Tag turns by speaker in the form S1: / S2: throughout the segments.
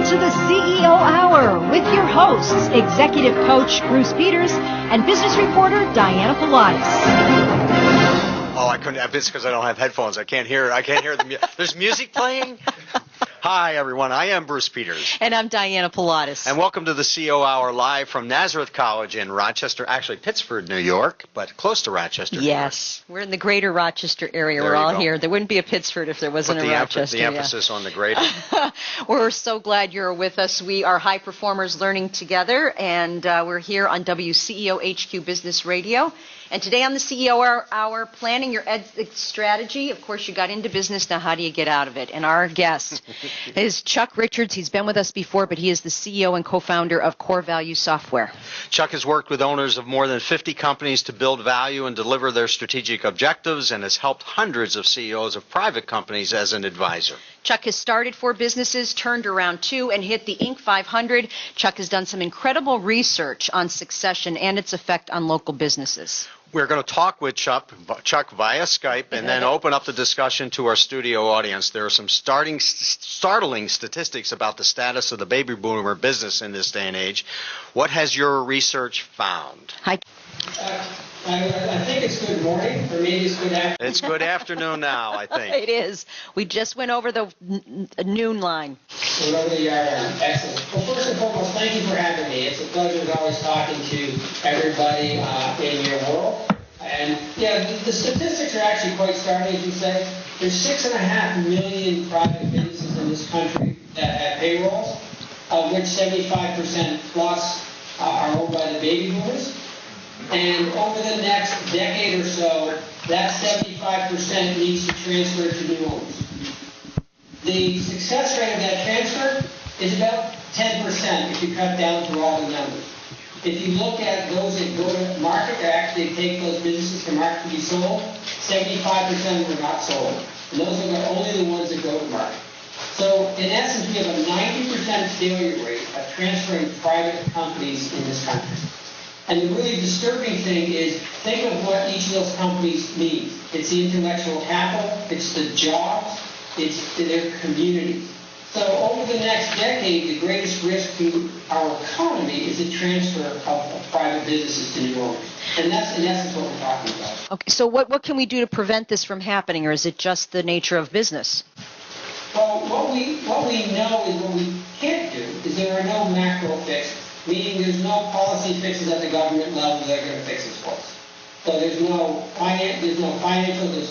S1: to the CEO Hour with your hosts, Executive Coach Bruce Peters and Business Reporter Diana Pilates.
S2: Oh, I couldn't have this because I don't have headphones. I can't hear the music. There's music playing? Hi, everyone. I am Bruce Peters.
S3: And I'm Diana Pilates.
S2: And welcome to the CEO Hour live from Nazareth College in Rochester, actually Pittsford, New York, but close to Rochester.
S3: Yes. We're in the greater Rochester area.
S2: There
S3: We're all
S2: go.
S3: here. There wouldn't be a Pittsford if there wasn't
S2: Put
S3: a Rochester.
S2: The emphasis on the greater.
S3: We're so glad you're with us. We are high performers learning together, and we're here on Wceohq Business Radio. And today on the CEO Hour, planning your exit strategy. Of course, you got into business. Now, how do you get out of it? And our guest is Chuck Richards. He's been with us before, but he is the CEO and co-founder of Core Value Software.
S2: Chuck has worked with owners of more than 50 companies to build value and deliver their strategic objectives, and has helped hundreds of CEOs of private companies as an advisor.
S3: Chuck has started 4 businesses, turned around 2, and hit the Inc. 500. Chuck has done some incredible research on succession and its effect on local businesses.
S2: We're going to talk with Chuck via Skype and then open up the discussion to our studio audience. There are some startling statistics about the status of the baby boomer business in this day and age. What has your research found?
S3: Hi.
S4: I think it's good morning, or maybe it's good afternoon.
S2: It's good afternoon now, I think.
S3: It is. We just went over the noon line.
S4: We're over the yard line. Excellent. Well, first and foremost, thank you for having me. It's a pleasure as always talking to everybody in your world. And yeah, the statistics are actually quite startling, as you say. There's 6.5 million private businesses in this country that have payrolls, of which 75% plus are owned by the baby boomers. And over the next decade or so, that 75% needs to transfer to new owners. The success rate of that transfer is about 10% if you cut down to all the numbers. If you look at those that go to market, that actually take those businesses to market to be sold, 75% were not sold. And those are only the ones that go to market. So in essence, we have a 90% failure rate of transferring private companies in this country. And the really disturbing thing is, think of what each of those companies needs. It's the intellectual capital, it's the jobs, it's their communities. So over the next decade, the greatest risk to our economy is the transfer of private businesses to new owners. And that's in essence what we're talking about.
S3: Okay, so what can we do to prevent this from happening, or is it just the nature of business?
S4: Well, what we know is what we can't do is there are no macro fixes. Meaning there's no policy fixes at the government level that are going to fix this for us. So there's no financial, there's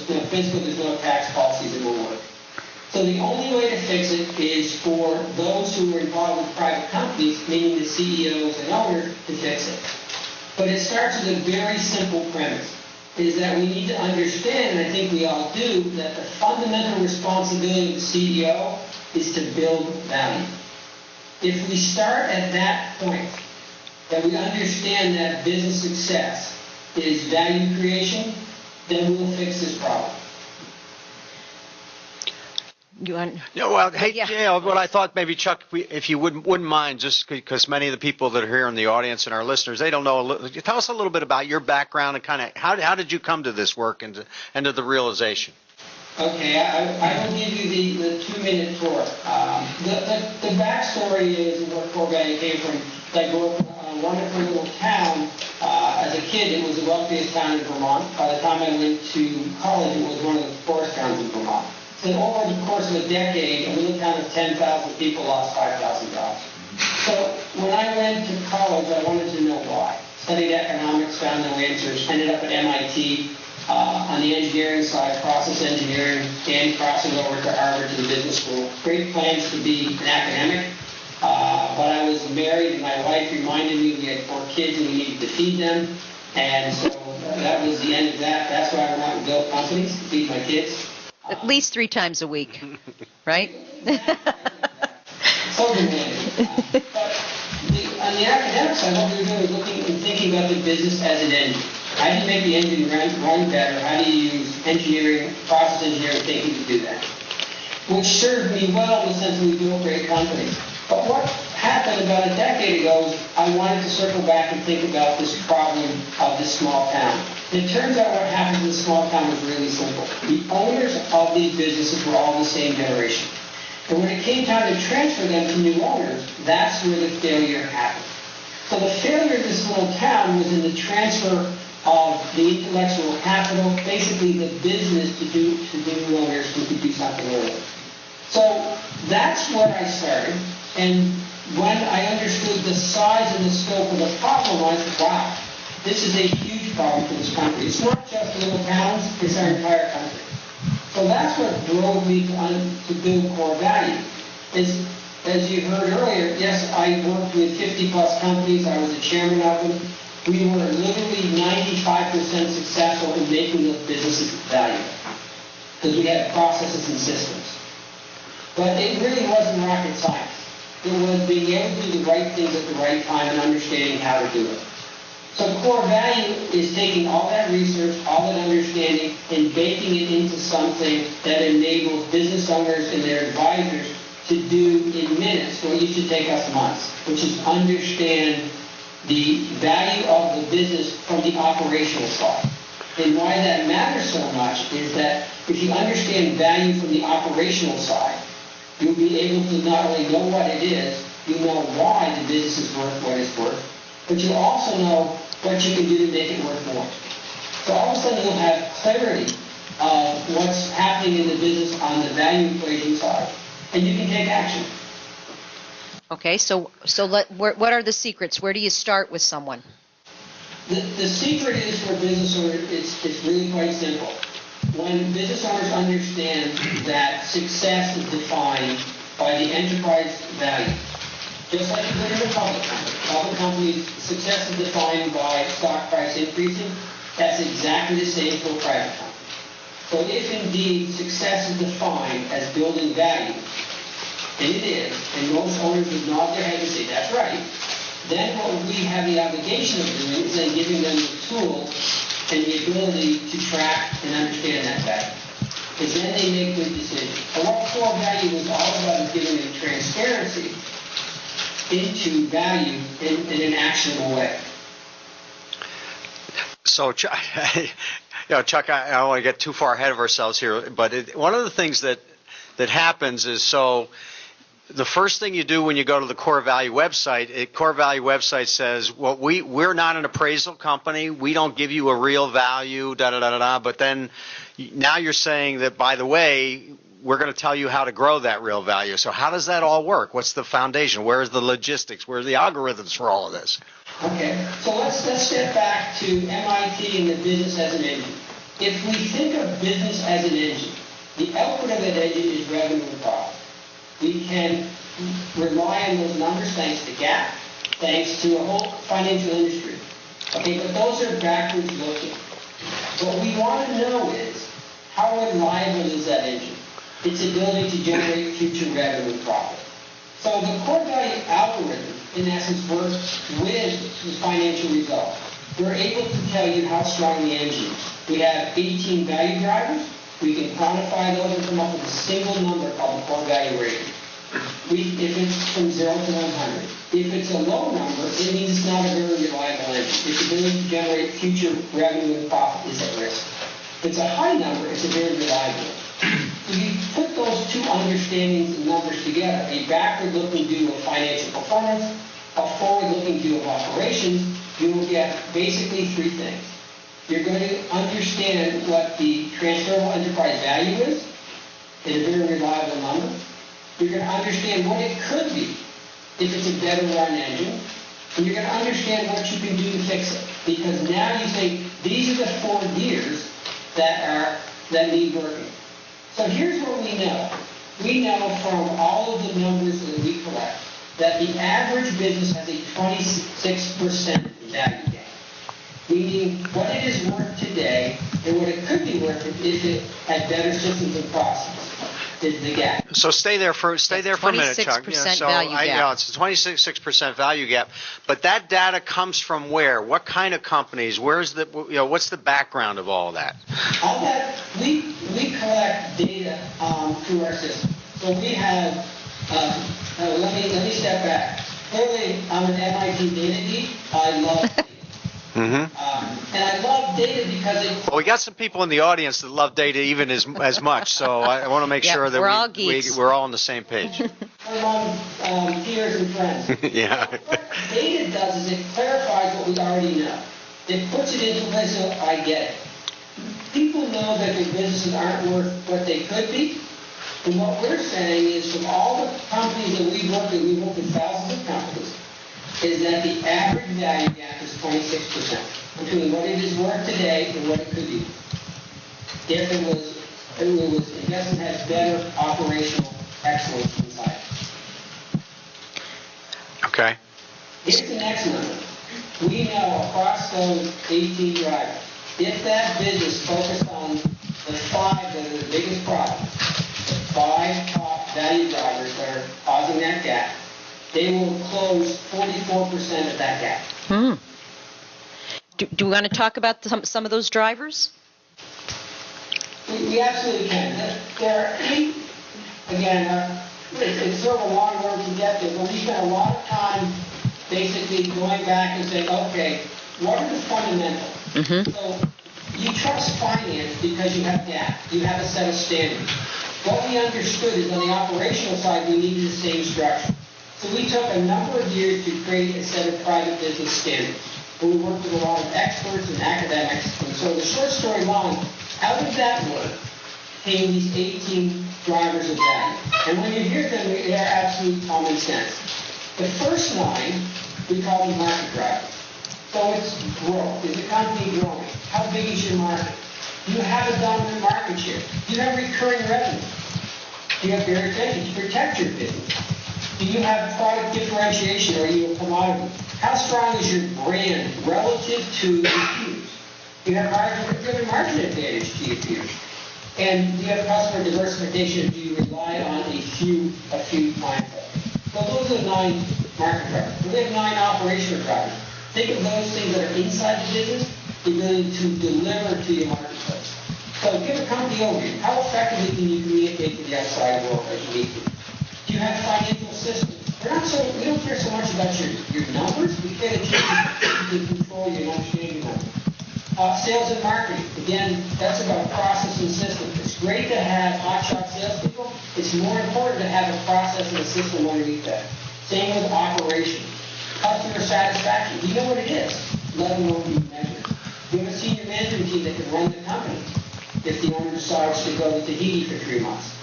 S4: no fiscal, there's no tax policies that will work. So the only way to fix it is for those who are involved with private companies, meaning the CEOs and owners, to fix it. But it starts with a very simple premise, is that we need to understand, and I think we all do, that the fundamental responsibility of the CEO is to build value. If we start at that point, that we understand that business success is value creation, then we'll fix this problem.
S2: What I thought maybe, Chuck, if you wouldn't mind, just because many of the people that are here in the audience and our listeners, they don't know. Tell us a little bit about your background and kind of how did you come to this work and to the realization?
S4: Okay, I will give you the 2-minute tour. The backstory is where Core Value came from. I grew up in a wonderful little town. As a kid, it was the wealthiest town in Vermont. By the time I went to college, it was one of the poorest towns in Vermont. So over the course of a decade, a little town of 10,000 people lost 5,000 jobs. So when I went to college, I wanted to know why. Studied economics, found no answers, ended up at MIT. On the engineering side, process engineering, and crossing over to Harvard to the business school. Great plans to be an academic, but I was married and my wife reminded me we had 4 kids and we needed to feed them. And so that was the end of that. That's why I went out and built companies to feed my kids.
S3: At least 3 times a week, right?
S4: So demanding. But on the academic side, what we were doing was looking and thinking about the business as an engine. How do you make the engine run better? How do you use engineering, process engineering thinking to do that? Which served me well in the sense that we built great companies. But what happened about a decade ago is I wanted to circle back and think about this problem of this small town. And it turns out what happened in the small town was really simple. The owners of these businesses were all the same generation. And when it came time to transfer them to new owners, that's where the failure happened. So the failure of this little town was in the transfer of the intellectual capital, basically the business to new owners who could do something with it. So that's where I started. And when I understood the size and the scope of the problem, I said, wow, this is a huge problem for this country. It's not just little towns, it's our entire country. So that's what drove me to build core value. As you heard earlier, yes, I worked with 50-plus companies. I was the chairman of them. We were literally 95% successful in making those businesses valuable because we had processes and systems. But it really wasn't rocket science. It was being able to do the right things at the right time and understanding how to do it. So core value is taking all that research, all that understanding, and baking it into something that enables business owners and their advisors to do in minutes what used to take us months, which is understand the value of the business from the operational side. And why that matters so much is that if you understand value from the operational side, you'll be able to not only know what it is, you know why the business is worth what it's worth, but you also know what you can do to make it worth more. So all of a sudden you'll have clarity of what's happening in the business on the value equation side, and you can take action.
S3: Okay, so what are the secrets? Where do you start with someone?
S4: The secret is for business owners, it's really quite simple. When business owners understand that success is defined by the enterprise value, just like you put in a public company. Public companies' success is defined by stock price increasing. That's exactly the same for a private company. So if indeed success is defined as building value, and it is, and most owners would nod their head and say, that's right, then what we have the obligation of doing is then giving them the tools and the ability to track and understand that value. Because then they make good decisions. And what core value is all about is giving them transparency into value in an actionable way.
S2: So, Chuck, I don't want to get too far ahead of ourselves here, but one of the things that happens is, so the first thing you do when you go to the Core Value website, Core Value website says, well, we're not an appraisal company. We don't give you a real value, da-da-da-da-da. But then now you're saying that, by the way, we're going to tell you how to grow that real value. So how does that all work? What's the foundation? Where's the logistics? Where's the algorithms for all of this?
S4: Okay, so let's step back to MIT and the business as an engine. If we think of business as an engine, the output of that engine is revenue and profit. We can rely on those numbers thanks to GAAP, thanks to a whole financial industry. Okay, but those are backwards looking. What we want to know is, how reliable is that engine? Its ability to generate future revenue and profit. So the core value algorithm, in essence, works with the financial results. We're able to tell you how strong the engine is. We have 18 value drivers. We can quantify those and come up with a single number called the core value rating. If it's from 0 to 100. If it's a low number, it means it's not a very reliable engine. Its ability to generate future revenue and profit is at risk. If it's a high number, it's a very reliable. So you put those two understandings and numbers together, a backward-looking view of financial performance, a forward-looking view of operations, you will get basically three things. You're going to understand what the transferable enterprise value is in a very reliable number. You're going to understand what it could be if it's a better run engine. And you're going to understand what you can do to fix it. Because now you say, these are the 4 gears that need working. So here's what we know. We know from all of the numbers that we collect that the average business has a 26% value gap. Meaning what it is worth today and what it could be worth if it had better systems and processes is the gap.
S2: So stay there for a minute, Chuck.
S3: 26% value gap.
S2: Yeah, it's a 26% value gap. But that data comes from where? What kind of companies? Where's the what's the background of all that?
S4: All that we collect data through our system. So we have. Let me step back. Clearly, I'm an MIT data geek. I love data.
S2: Mm-hmm.
S4: And I love data because
S2: Well, we got some people in the audience that love data even as much, so I want to make sure that
S3: we're all geeks.
S2: we're all on the same page.
S4: among peers and friends.
S2: Yeah.
S4: What data does is it clarifies what we already know. It puts it into a place so I get it. People know that their businesses aren't worth what they could be. And what we're saying is from all the companies that we've worked with thousands of companies, is that the average value gap is 26% between what it is worth today and what it could be. If investment has better operational excellence inside.
S2: Okay.
S4: Here's the next number. We know across those 18 drivers, if that business focused on the 5 that are the biggest problems, the 5 top value drivers that are causing that gap, they will close 44% of that gap.
S3: Do we want to talk about some of those drivers?
S4: We absolutely can. There are 8, again, it's sort of a long road to get there, but we spent a lot of time basically going back and saying, okay, what are the fundamentals?
S3: Mm-hmm.
S4: So you trust finance because you have GAAP. You have a set of standards. What we understood is on the operational side, we needed the same structure. So we took a number of years to create a set of private business standards. And we worked with a lot of experts and academics. And so the short story long, out of that work came these 18 drivers of value. And when you hear them, they are absolute common sense. The first 9, we call them market drivers. So it's growth. Is the company growing? How big is your market? Do you have a dominant market share? Do you have recurring revenue? Do you have fair retention to protect your business? Do you have product differentiation or are you a commodity? How strong is your brand relative to your peers? Do you have margin advantage to your peers? And do you have customer diversification? Do you rely on a few clients? So those are the 9 market drivers. We have 9 operational drivers. Think of those things that are inside the business, the ability to deliver to your marketplace. So give a company overview. How effectively can you communicate to the outside world as you need to? Do you have financial systems? We don't care so much about your numbers. We care that you can control your understanding numbers. Sales and marketing. Again, that's about process and system. It's great to have hotshot salespeople. It's more important to have a process and a system underneath that. Same with operations. Customer satisfaction. You know what it is. Let alone be measured. You have a senior management team that can run the company if the owner decides to go to Tahiti for 3 months.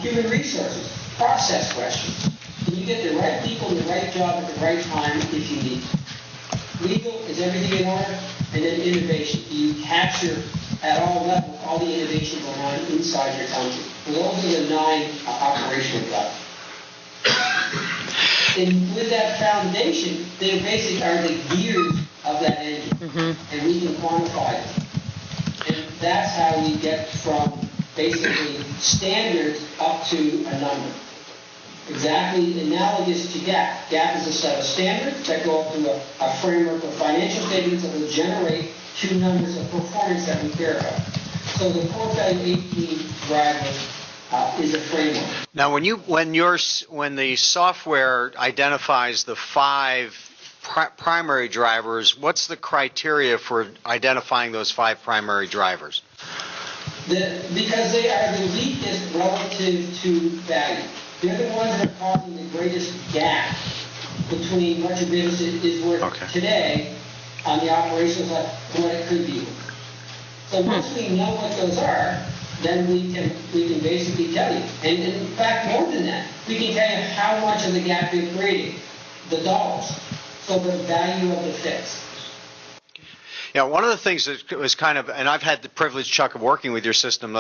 S4: Human resources. Process questions. Can you get the right people in the right job at the right time if you need? Legal, is everything in order? And then innovation. Do you capture at all levels all the innovation going on inside your company? And those are the 9 operational jobs. And with that foundation, they basically are the gears of that engine. Mm-hmm. And we can quantify them. And that's how we get from basically standards up to a number. Exactly analogous to GAAP. GAAP is a set of standards that go up to a framework of financial statements that will generate 2 numbers of performance that we care about. So the core value 18 driver is a framework.
S2: Now, when the software identifies the 5 primary drivers, what's the criteria for identifying those 5 primary drivers?
S4: Because they are the weakest relative to value. They're the ones that are causing the greatest gap between what your business is worth today on the operational side and what it could be. So once we know what those are, then we can basically tell you. And in fact, more than that, we can tell you how much of the gap you're creating, the dollars. So the value of the fix.
S2: Yeah, one of the things that was kind of, and I've had the privilege, Chuck, of working with your system,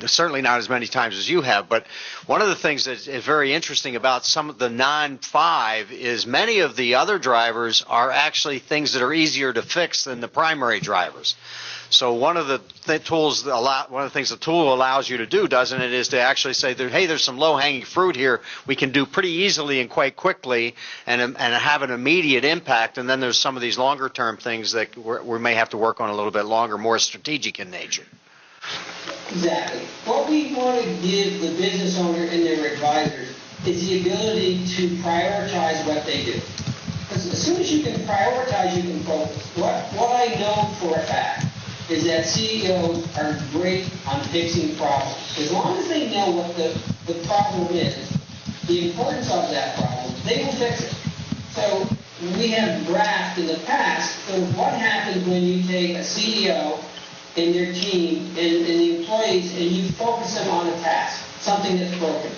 S2: certainly not as many times as you have, but one of the things that is very interesting about some of the non-5 is many of the other drivers are actually things that are easier to fix than the primary drivers. So one of the things the tool allows you to do, doesn't it, is to actually say, hey, there's some low-hanging fruit here we can do pretty easily and quite quickly and have an immediate impact. And then there's some of these longer-term things that we may have to work on a little bit longer, more strategic in nature.
S4: Exactly. What we want to give the business owner and their advisors is the ability to prioritize what they do. Because as soon as you can prioritize, you can focus. What I know for a fact is that CEOs are great on fixing problems. As long as they know what the problem is, the importance of that problem, they will fix it. So we have graphed in the past of what happens when you take a CEO and their team and the employees and you focus them on a task, something that's broken.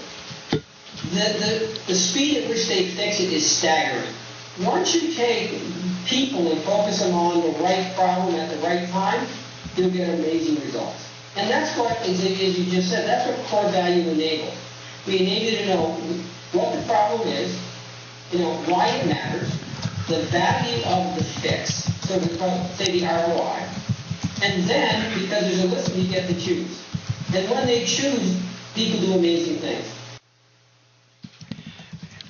S4: The speed at which they fix it is staggering. Once you take people and focus them on the right problem at the right time, you'll get amazing results. And that's what, as you just said, that's what core value enables. We enable you to know what the problem is, why it matters, the value of the fix, so we call it, say, the ROI. And then, because there's a list, you get to choose. And when they choose, people do amazing things.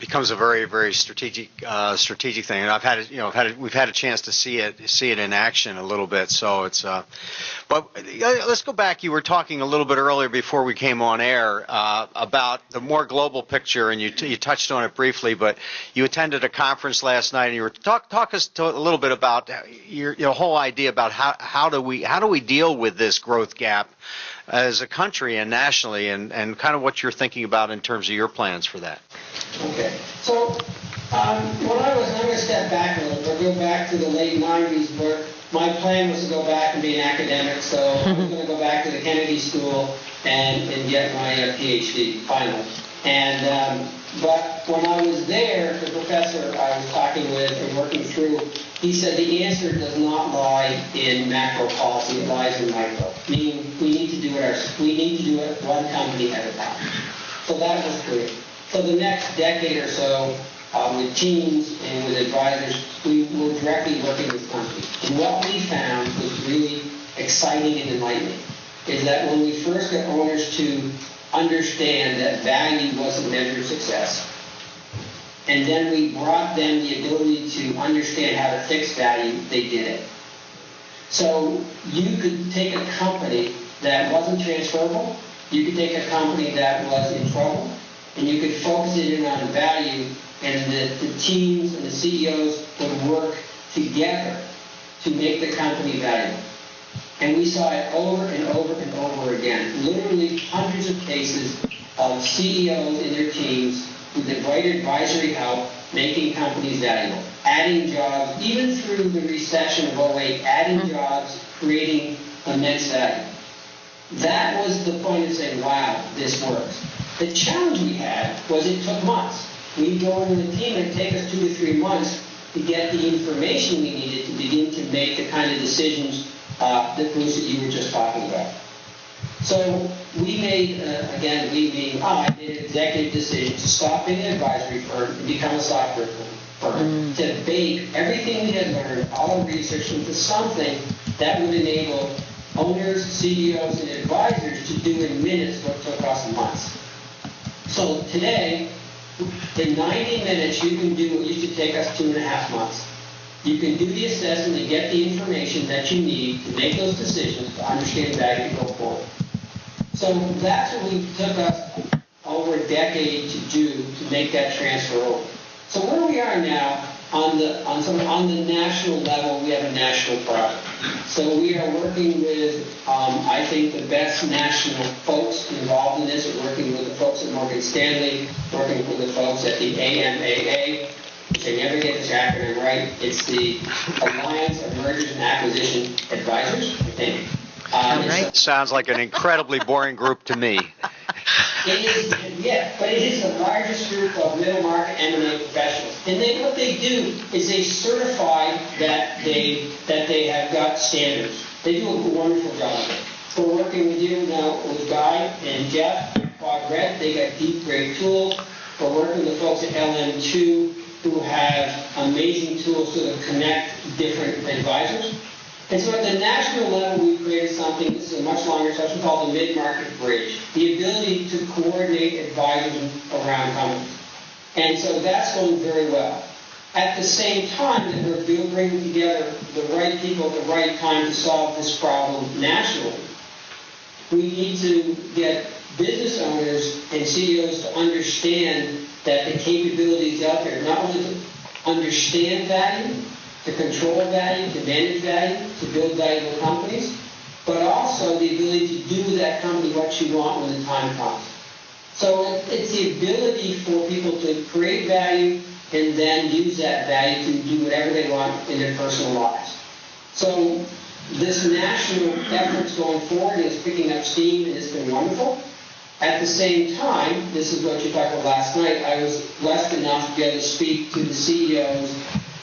S2: Becomes a very, very strategic thing, and we've had a chance to see it in action a little bit. So it's, but let's go back. You were talking a little bit earlier before we came on air about the more global picture, and you touched on it briefly. But you attended a conference last night, and you were talk us a little bit about your whole idea about how do we deal with this growth gap as a country and nationally, and kind of what you're thinking about in terms of your plans for that.
S4: Okay. So I'm going to step back a little bit, go back to the late 90s, where my plan was to go back and be an academic, so I was going to go back to the Kennedy School and get my PhD finally. And but when I was there, the professor I was talking with and working through, he said the answer does not lie in macro policy; it lies in micro. Meaning we need to do it one company at a time. So that was clear. So the next decade or so, with teams and with advisors, we were directly working with companies. And what we found was really exciting and enlightening is that when we first got owners to understand that value wasn't measured success, and then we brought them the ability to understand how to fix value, they did it. So you could take a company that wasn't transferable, you could take a company that was in trouble, and you could focus it in on value, and the teams and the CEOs would work together to make the company valuable. And we saw it over and over and over again. Literally hundreds of cases of CEOs and their teams with the right advisory help making companies valuable, adding jobs, even through the recession of 08, adding jobs, creating immense value. That was the point of saying, wow, this works. The challenge we had was it took months. We'd go in with a team and it'd take us 2 to 3 months to get the information we needed to begin to make the kind of decisions that Bruce, that you were just talking about. So we made, I made an executive decision to stop being an advisory firm and become a software firm, to bake everything we had learned, all the research, into something that would enable owners, CEOs, and advisors to do in minutes what took us months. So today, in 90 minutes, you can do what used to take us 2.5 months. You can do the assessment and get the information that you need to make those decisions to understand value and go forward. So that's what we took us over a decade to do to make that transfer over. So where we are now, on the national level, we have a national product. So we are working with, I think, the best national folks involved in this. We're working with the folks at Morgan Stanley, working with the folks at the AMAA, which I never get this acronym right. It's the Alliance of Mergers and Acquisition Advisors, I think.
S2: Right. Sounds like an incredibly boring group to me.
S4: It is, yeah, but it is the largest group of middle market M&A professionals. And what they do is they certify that they have got standards. They do a wonderful job of it. We're working with you now with Guy and Jeff, Quad Red. They got deep, great tools. We're working with folks at LM2 who have amazing tools to connect different advisors. And so at the national level, we've created something, this is a much longer session, called the mid-market bridge, the ability to coordinate advisors around companies. And so that's going very well. At the same time that we're bringing together the right people at the right time to solve this problem nationally, we need to get business owners and CEOs to understand that the capabilities out there, not only to understand value, to control value, to manage value, to build valuable companies, but also the ability to do with that company what you want when the time comes. So it's the ability for people to create value and then use that value to do whatever they want in their personal lives. So this national effort's going forward is picking up steam, and it's been wonderful. At the same time, this is what you talked about last night, I was blessed enough to be able to speak to the CEOs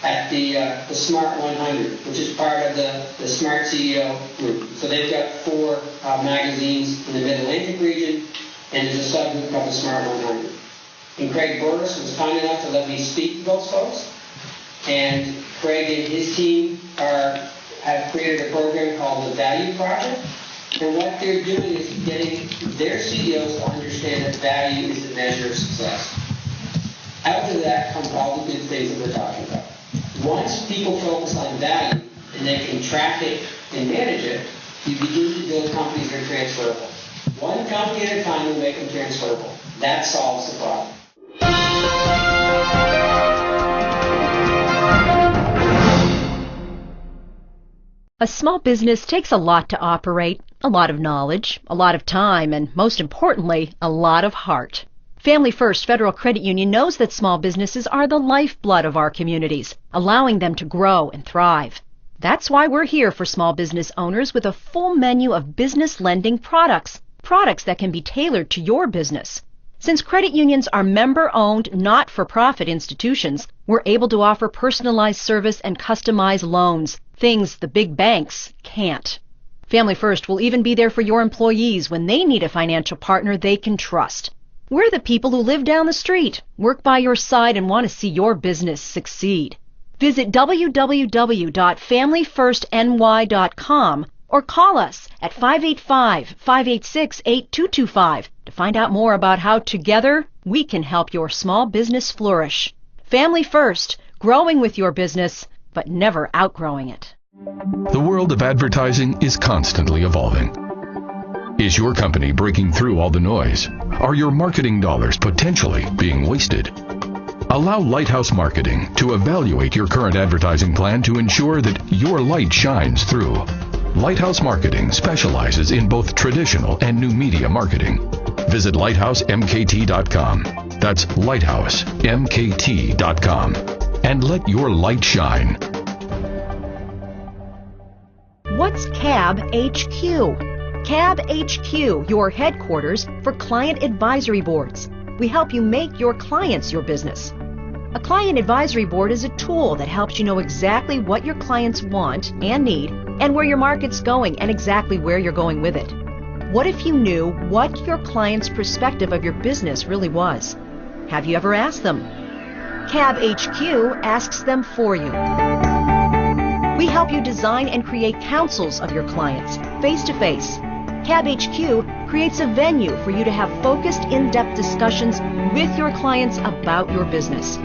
S4: at the Smart 100, which is part of the Smart CEO group. So they've got 4 magazines in the Mid-Atlantic region, and there's a subgroup called the Smart 100. And Craig Burris was kind enough to let me speak to those folks. And Craig and his team have created a program called the Value Project. And what they're doing is getting their CEOs to understand that value is the measure of success. Out of that comes all the good things that we're talking about. Once people focus on value and they can track it and manage it, you begin to build companies that are transferable. One company at a time will make them transferable. That solves the problem.
S1: A small business takes a lot to operate, a lot of knowledge, a lot of time, and most importantly, a lot of heart. Family First Federal Credit Union knows that small businesses are the lifeblood of our communities, allowing them to grow and thrive. That's why we're here for small business owners with a full menu of business lending products that can be tailored to your business. Since credit unions are member-owned, not-for-profit institutions, we're able to offer personalized service and customized loans, things the big banks can't. Family First will even be there for your employees when they need a financial partner they can trust. We're the people who live down the street, work by your side, and want to see your business succeed. Visit www.familyfirstny.com or call us at 585-586-8225 to find out more about how together we can help your small business flourish. Family First, growing with your business, but never outgrowing it.
S5: The world of advertising is constantly evolving. Is your company breaking through all the noise? Are your marketing dollars potentially being wasted? Allow Lighthouse Marketing to evaluate your current advertising plan to ensure that your light shines through. Lighthouse Marketing specializes in both traditional and new media marketing. Visit lighthousemkt.com. That's lighthousemkt.com. And let your light shine.
S1: What's CAB HQ? CAB HQ, your headquarters for client advisory boards. We help you make your clients your business. A client advisory board is a tool that helps you know exactly what your clients want and need, and where your market's going and exactly where you're going with it. What if you knew what your client's perspective of your business really was? Have you ever asked them? CAB HQ asks them for you. We help you design and create councils of your clients, face-to-face. CAB HQ creates a venue for you to have focused, in-depth discussions with your clients about your business.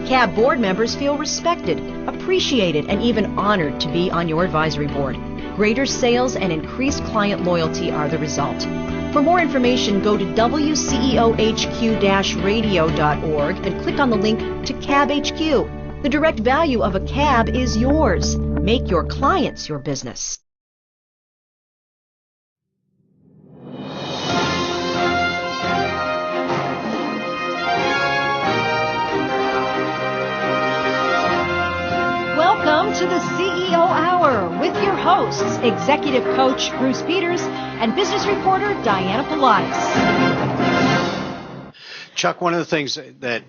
S1: CAB board members feel respected, appreciated, and even honored to be on your advisory board. Greater sales and increased client loyalty are the result. For more information, go to wceohq-radio.org and click on the link to CAB HQ. The direct value of a CAB is yours. Make your clients your business. Welcome to the CEO Hour with your hosts, Executive Coach Bruce Peters and Business Reporter Diana Politis.
S2: Chuck, one of the things that,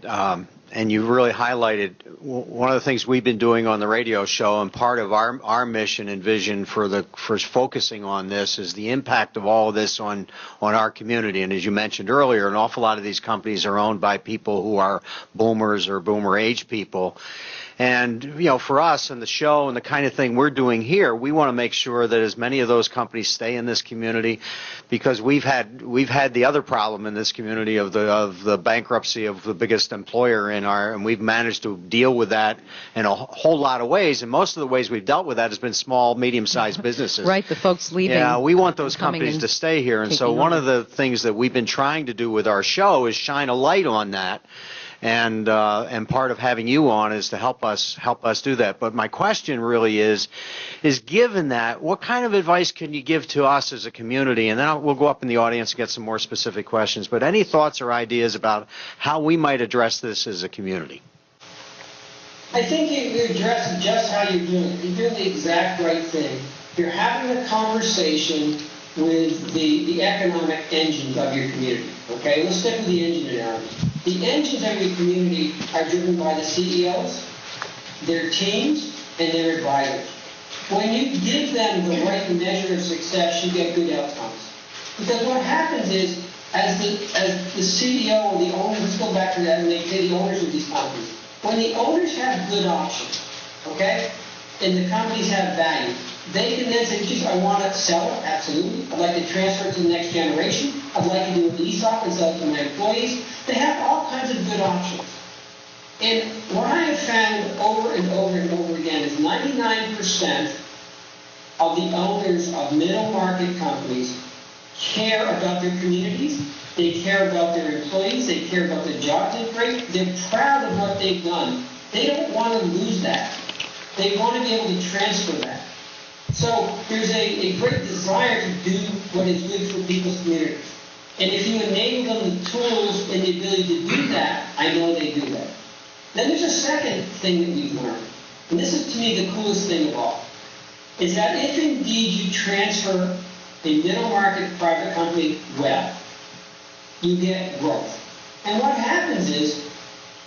S2: and you really highlighted, one of the things we've been doing on the radio show, and part of our mission and vision for focusing on this is the impact of all of this on our community. And as you mentioned earlier, an awful lot of these companies are owned by people who are boomers or boomer age people. And, you know, for us and the show and the kind of thing we're doing here, we want to make sure that as many of those companies stay in this community, because we've had the other problem in this community of the bankruptcy of the biggest employer and we've managed to deal with that in a whole lot of ways. And most of the ways we've dealt with that has been small, medium-sized businesses.
S3: Right, the folks leaving.
S2: Yeah, we want those companies to stay here. And so one of the things that we've been trying to do with our show is shine a light on that and part of having you on is to help us do that. But my question really is given that, what kind of advice can you give to us as a community? And then we'll go up in the audience and get some more specific questions. But any thoughts or ideas about how we might address this as a community?
S4: I think you address just how you're doing it. You're doing the exact right thing. You're having a conversation with the economic engines of your community. Okay, let's stick with the engine analogy. The engines of your community are driven by the CEOs, their teams, and their advisors. When you give them the right measure of success, you get good outcomes. Because what happens is, as the CEO or the owner, let's go back to that, and they say the owners of these companies. When the owners have good options, okay, and the companies have value, they can then say, geez, I want to sell it, absolutely. I'd like to transfer it to the next generation. I'd like to do an ESOP and sell it to my employees. They have all kinds of good options. And what I have found over and over and over again is 99% of the owners of middle market companies care about their communities. They care about their employees. They care about the jobs they create. They're proud of what they've done. They don't want to lose that. They want to be able to transfer that. So there's a great desire to do what is good for people's communities. And if you enable them the tools and the ability to do that, I know they do that. Then there's a second thing that we've learned. And this is, to me, the coolest thing of all. Is that if indeed you transfer a middle market private company well, you get growth. And what happens is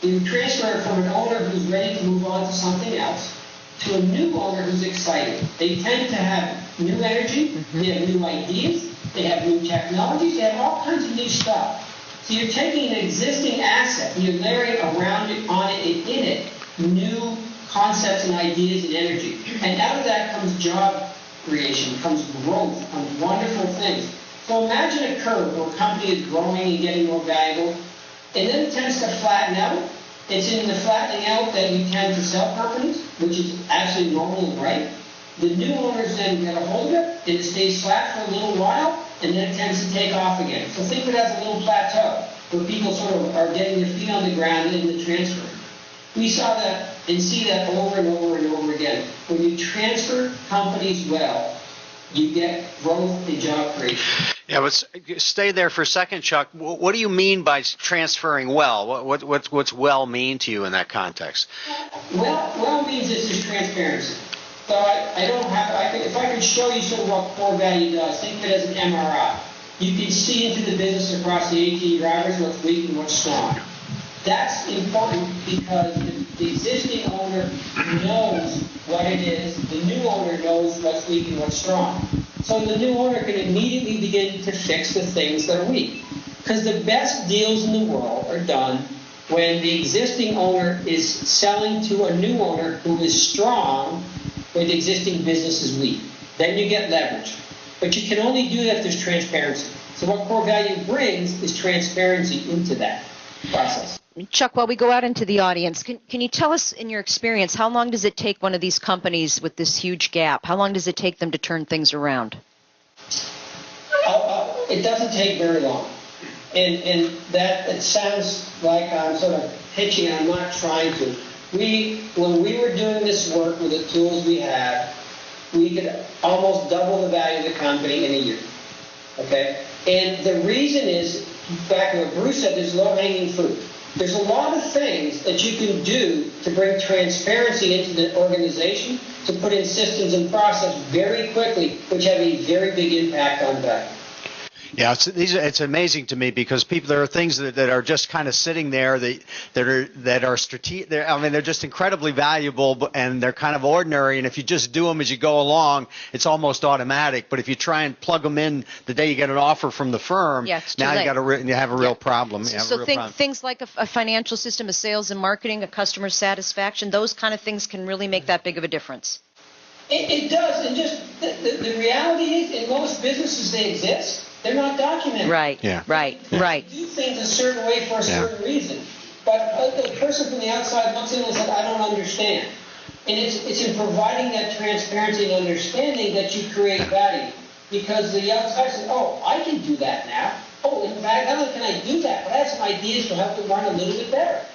S4: you transfer it from an owner who's ready to move on to something else to a new owner who's excited. They tend to have new energy, they have new ideas, they have new technologies, they have all kinds of new stuff. So you're taking an existing asset and you're layering around it, on it, and in it, new concepts and ideas and energy. And out of that comes job creation, comes growth, comes wonderful things. So imagine a curve where a company is growing and getting more valuable, and then it tends to flatten out. It's in the flattening out that you tend to sell companies, which is absolutely normal and right. The new owners then get a hold of it, and it stays flat for a little while, and then it tends to take off again. So think of it as a little plateau, where people sort of are getting their feet on the ground in the transfer. We saw that and see that over and over and over again. When you transfer companies well, you get growth and job creation.
S2: Yeah, but stay there for a second, Chuck. What do you mean by transferring well? What's well mean to you in that context?
S4: Well means it's just transparency. So if I could show you sort of what core value does, think of it as an MRI. You can see into the business across the 18 drivers what's weak and what's strong. That's important because the existing owner knows what it is. The new owner knows what's weak and what's strong. So the new owner can immediately begin to fix the things that are weak. Because the best deals in the world are done when the existing owner is selling to a new owner who is strong when the existing business is weak. Then you get leverage. But you can only do that if there's transparency. So what core value brings is transparency into that process.
S3: Chuck, while we go out into the audience, can you tell us, in your experience, how long does it take one of these companies with this huge gap? How long does it take them to turn things around?
S4: It doesn't take very long. And that it sounds like I'm sort of pitching, and I'm not trying to. When we were doing this work with the tools we had, we could almost double the value of the company in a year. Okay? And the reason is, back to what Bruce said, there's low-hanging fruit. There's a lot of things that you can do to bring transparency into the organization, to put in systems and process very quickly, which have a very big impact on value.
S2: Yeah, it's amazing to me because there are things that are just kind of sitting there that are strategic. They're just incredibly valuable, and they're kind of ordinary. And if you just do them as you go along, it's almost automatic. But if you try and plug them in the day you get an offer from the firm, now you have a real problem.
S3: So things like a financial system, a sales and marketing, a customer satisfaction, those kind of things can really make that big of a difference.
S4: It does, and just the reality is, in most businesses they exist. They're not documented.
S3: Right, yeah. Right.
S4: They do things a certain way for a certain reason. But the person from the outside looks in and says, I don't understand. And it's in providing that transparency and understanding that you create value. Because the outside says, oh, I can do that now. Oh, in fact, not only can I do that, but I have some ideas to help them run a little bit better.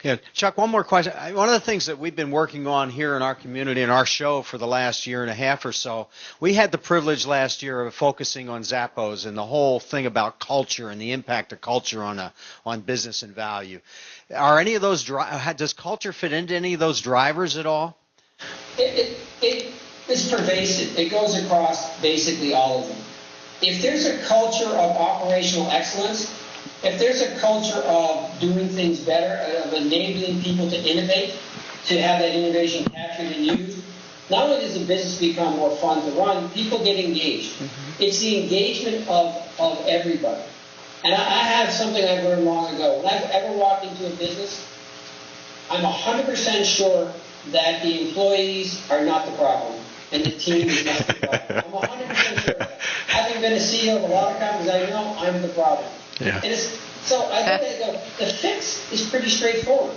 S2: Yeah, Chuck, one more question. One of the things that we've been working on here in our community and our show for the last year and a half or so, we had the privilege last year of focusing on Zappos and the whole thing about culture and the impact of culture on business and value. Are any of those does culture fit into any of those drivers at all?
S4: It's pervasive. It goes across basically all of them. If there's a culture of operational excellence, if there's a culture of doing things better, of enabling people to innovate, to have that innovation captured and used, not only does the business become more fun to run, people get engaged. Mm-hmm. It's the engagement of everybody. And I have something I learned long ago. When I've ever walked into a business, I'm 100% sure that the employees are not the problem. And the team is not the problem. I'm 100% sure of that. Having been a CEO of a lot of companies, I know I'm the problem. Yeah. And so I think that the fix is pretty straightforward.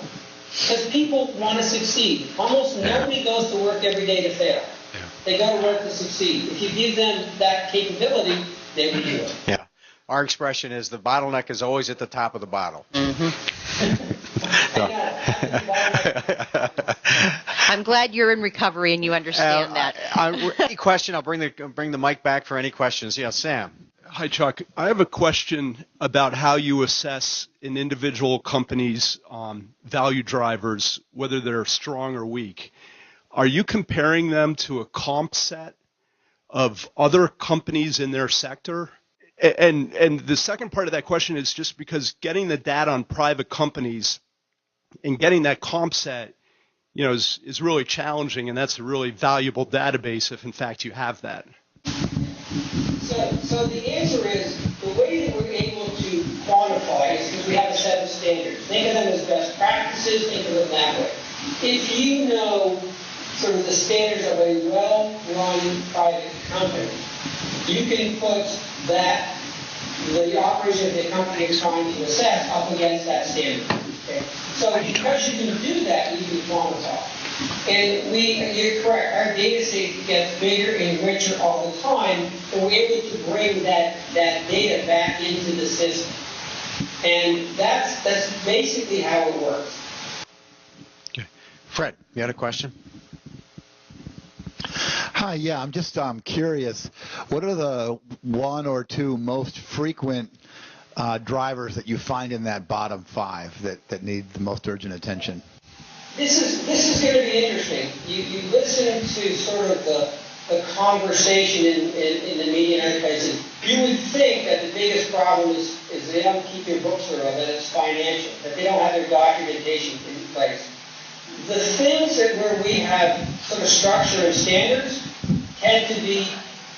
S4: Because people want to succeed. Almost nobody goes to work every day to fail. Yeah. They go to work to succeed. If you give them that capability, they will do it.
S2: Yeah. Our expression is the bottleneck is always at the top of the bottle.
S3: Mm-hmm. I'm glad you're in recovery and you understand that.
S2: Any question? I'll bring the mic back for any questions. Yeah, Sam.
S6: Hi, Chuck. I have a question about how you assess an individual company's value drivers, whether they're strong or weak. Are you comparing them to a comp set of other companies in their sector? And the second part of that question is just because getting the data on private companies and getting that comp set, is really challenging, and that's a really valuable database if, in fact, you have that.
S4: So the answer is the way that we're able to quantify is because we have a set of standards. Think of them as best practices. Think of them that way. If you know sort of the standards of a well-run private company, you can put the operation of the company you're trying to assess up against that standard. Okay? So because you can do that, you can quantify. And you're correct, our data set gets bigger and richer all the time, and we're able to bring that data back into the system. And that's basically how it works.
S2: Okay. Fred, you had a question?
S7: Hi, yeah, I'm just curious, what are the one or two most frequent drivers that you find in that bottom five that need the most urgent attention?
S4: This is going to be interesting. You listen to sort of the conversation in the media and other places. You would think that the biggest problem is they don't keep their books thorough, that it's financial, that they don't have their documentation in place. The things where we have sort of structure and standards tend to be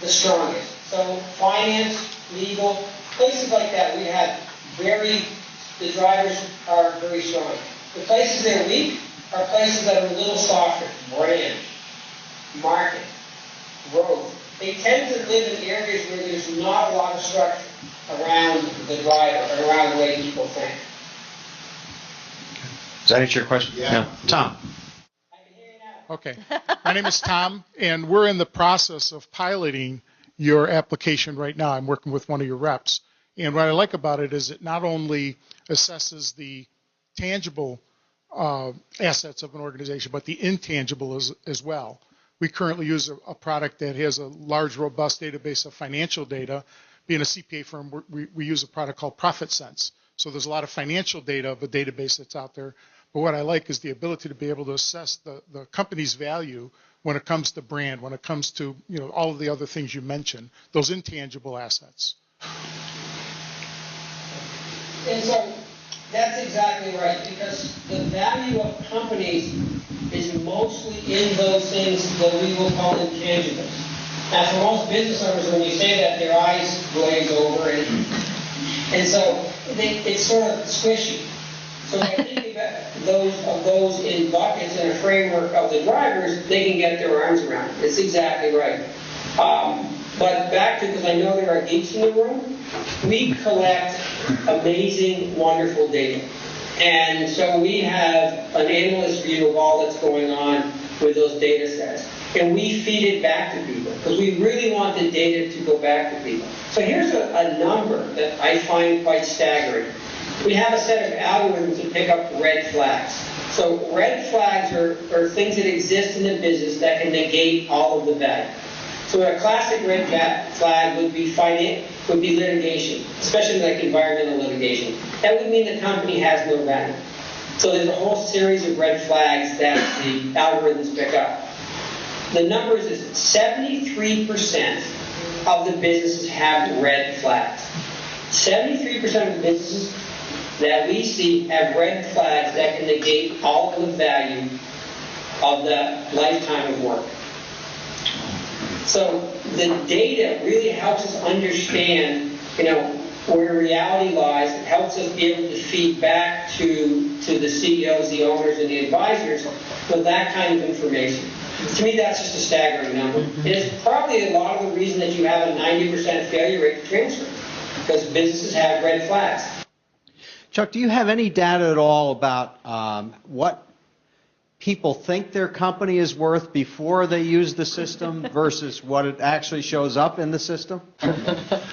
S4: the strongest. So finance, legal, places like that, the drivers are very strong. The places that are weak are places that are a little softer. Brand, market, growth. They tend to live in areas where there's not a lot of structure around the driver and around the way people think.
S2: Does that answer your question?
S8: Yeah.
S2: Tom.
S8: Okay. My name is Tom, and we're in the process of piloting your application right now. I'm working with one of your reps. And what I like about it is it not only assesses the tangible assets of an organization, but the intangible as well. We currently use a product that has a large, robust database of financial data. Being a CPA firm, we use a product called Profit Sense. So there's a lot of financial data of a database that's out there. But what I like is the ability to be able to assess the company's value when it comes to brand, when it comes to all of the other things you mentioned, those intangible assets.
S4: And so that's exactly right, because the value of companies is mostly in those things that we will call intangibles. Now, for most business owners, when you say that, their eyes glaze over, and so it's sort of squishy. So by thinking about those in buckets in a framework of the drivers, they can get their arms around it. It's exactly right. But back to, because I know there are geeks in the room, we collect amazing, wonderful data. And so we have an analyst view of all that's going on with those data sets. And we feed it back to people, because we really want the data to go back to people. So here's a number that I find quite staggering. we have a set of algorithms to pick up red flags. So red flags are things that exist in the business that can negate all of the value. So a classic red flag would be litigation, especially like environmental litigation. That would mean the company has no value. So there's a whole series of red flags that the algorithms pick up. The numbers is 73% of the businesses have red flags. 73% of the businesses that we see have red flags that can negate all of the value of the lifetime of work. So the data really helps us understand, where reality lies. It helps us be able to feed back to the CEOs, the owners, and the advisors with that kind of information. To me, that's just a staggering number. And it's probably a lot of the reason that you have a 90% failure rate to transfer, because businesses have red flags.
S2: Chuck, do you have any data at all about what people think their company is worth before they use the system versus what it actually shows up in the system?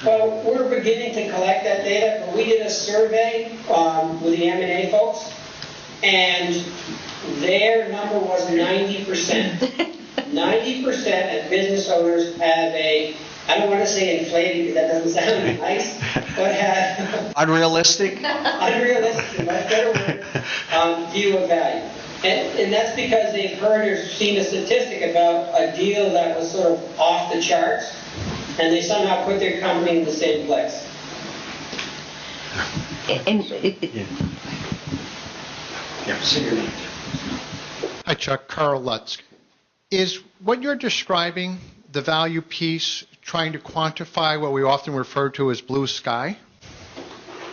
S4: Well, we're beginning to collect that data, but we did a survey with the M&A folks, and their number was 90%. 90% of business owners have I don't want to say inflated because that doesn't sound nice, but have
S2: unrealistic,
S4: much better word, view of value. And that's because they've heard or seen a statistic about a deal that was sort of off the charts, and they somehow put their company in the same place.
S9: Hi, Chuck. Carl Lutz. Is what you're describing, the value piece, trying to quantify what we often refer to as blue sky?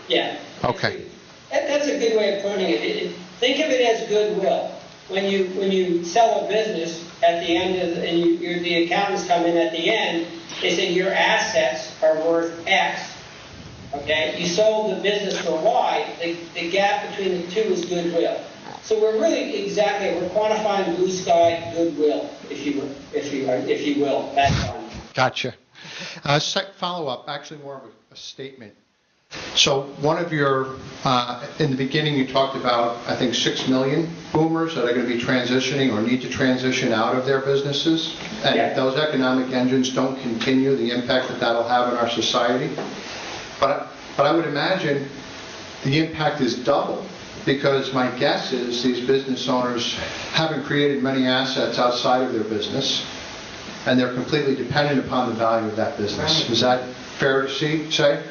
S4: Yeah.
S9: Okay.
S4: That's a good way of putting it. Think of it as goodwill. When you sell a business at the end of the accountants come in at the end, they say your assets are worth X. Okay, you sold the business for Y. The gap between the two is goodwill. So we're really we're quantifying blue sky goodwill, if you will. That's fine.
S9: Gotcha. Follow up, actually more of a statement. So one of your, in the beginning you talked about, I think, 6 million boomers that are going to be transitioning or need to transition out of their businesses. And if those economic engines don't continue, the impact that that'll have on our society. But I would imagine the impact is double, because my guess is these business owners haven't created many assets outside of their business, and they're completely dependent upon the value of that business. Is that fair to say?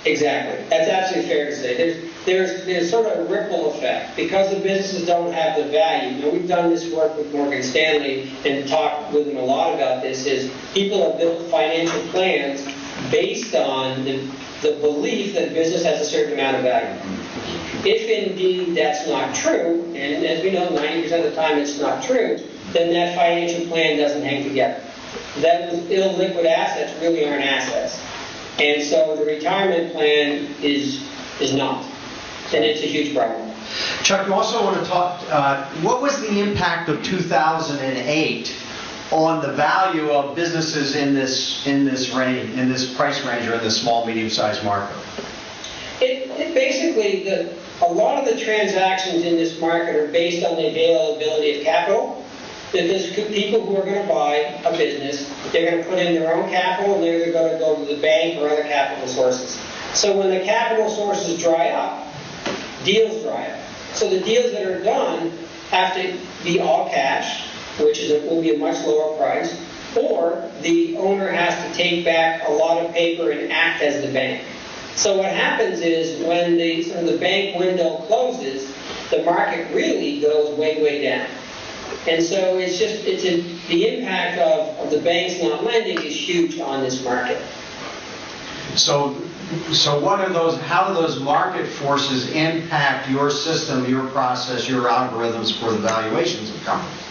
S4: Exactly. That's absolutely fair to say. There's sort of a ripple effect. Because the businesses don't have the value, we've done this work with Morgan Stanley and talked with them a lot about this, is people have built financial plans based on the belief that business has a certain amount of value. If indeed that's not true, and as we know 90% of the time it's not true, then that financial plan doesn't hang together. Those illiquid assets really aren't assets. And so the retirement plan is not. And it's a huge problem.
S2: Chuck, you also want to talk, what was the impact of 2008 on the value of businesses in this range, in this price range, or in this small, medium-sized market?
S4: It basically, a lot of the transactions in this market are based on the availability of capital. There's people who are going to buy a business, they're going to put in their own capital, and they're going to go to the bank or other capital sources. So when the capital sources dry up, deals dry up. So the deals that are done have to be all cash, which will be a much lower price, or the owner has to take back a lot of paper and act as the bank. So what happens is when the bank window closes, the market really goes way, way down. And so the impact of the banks not lending is huge on this market.
S2: So how do those market forces impact your system, your process, your algorithms for the valuations of companies?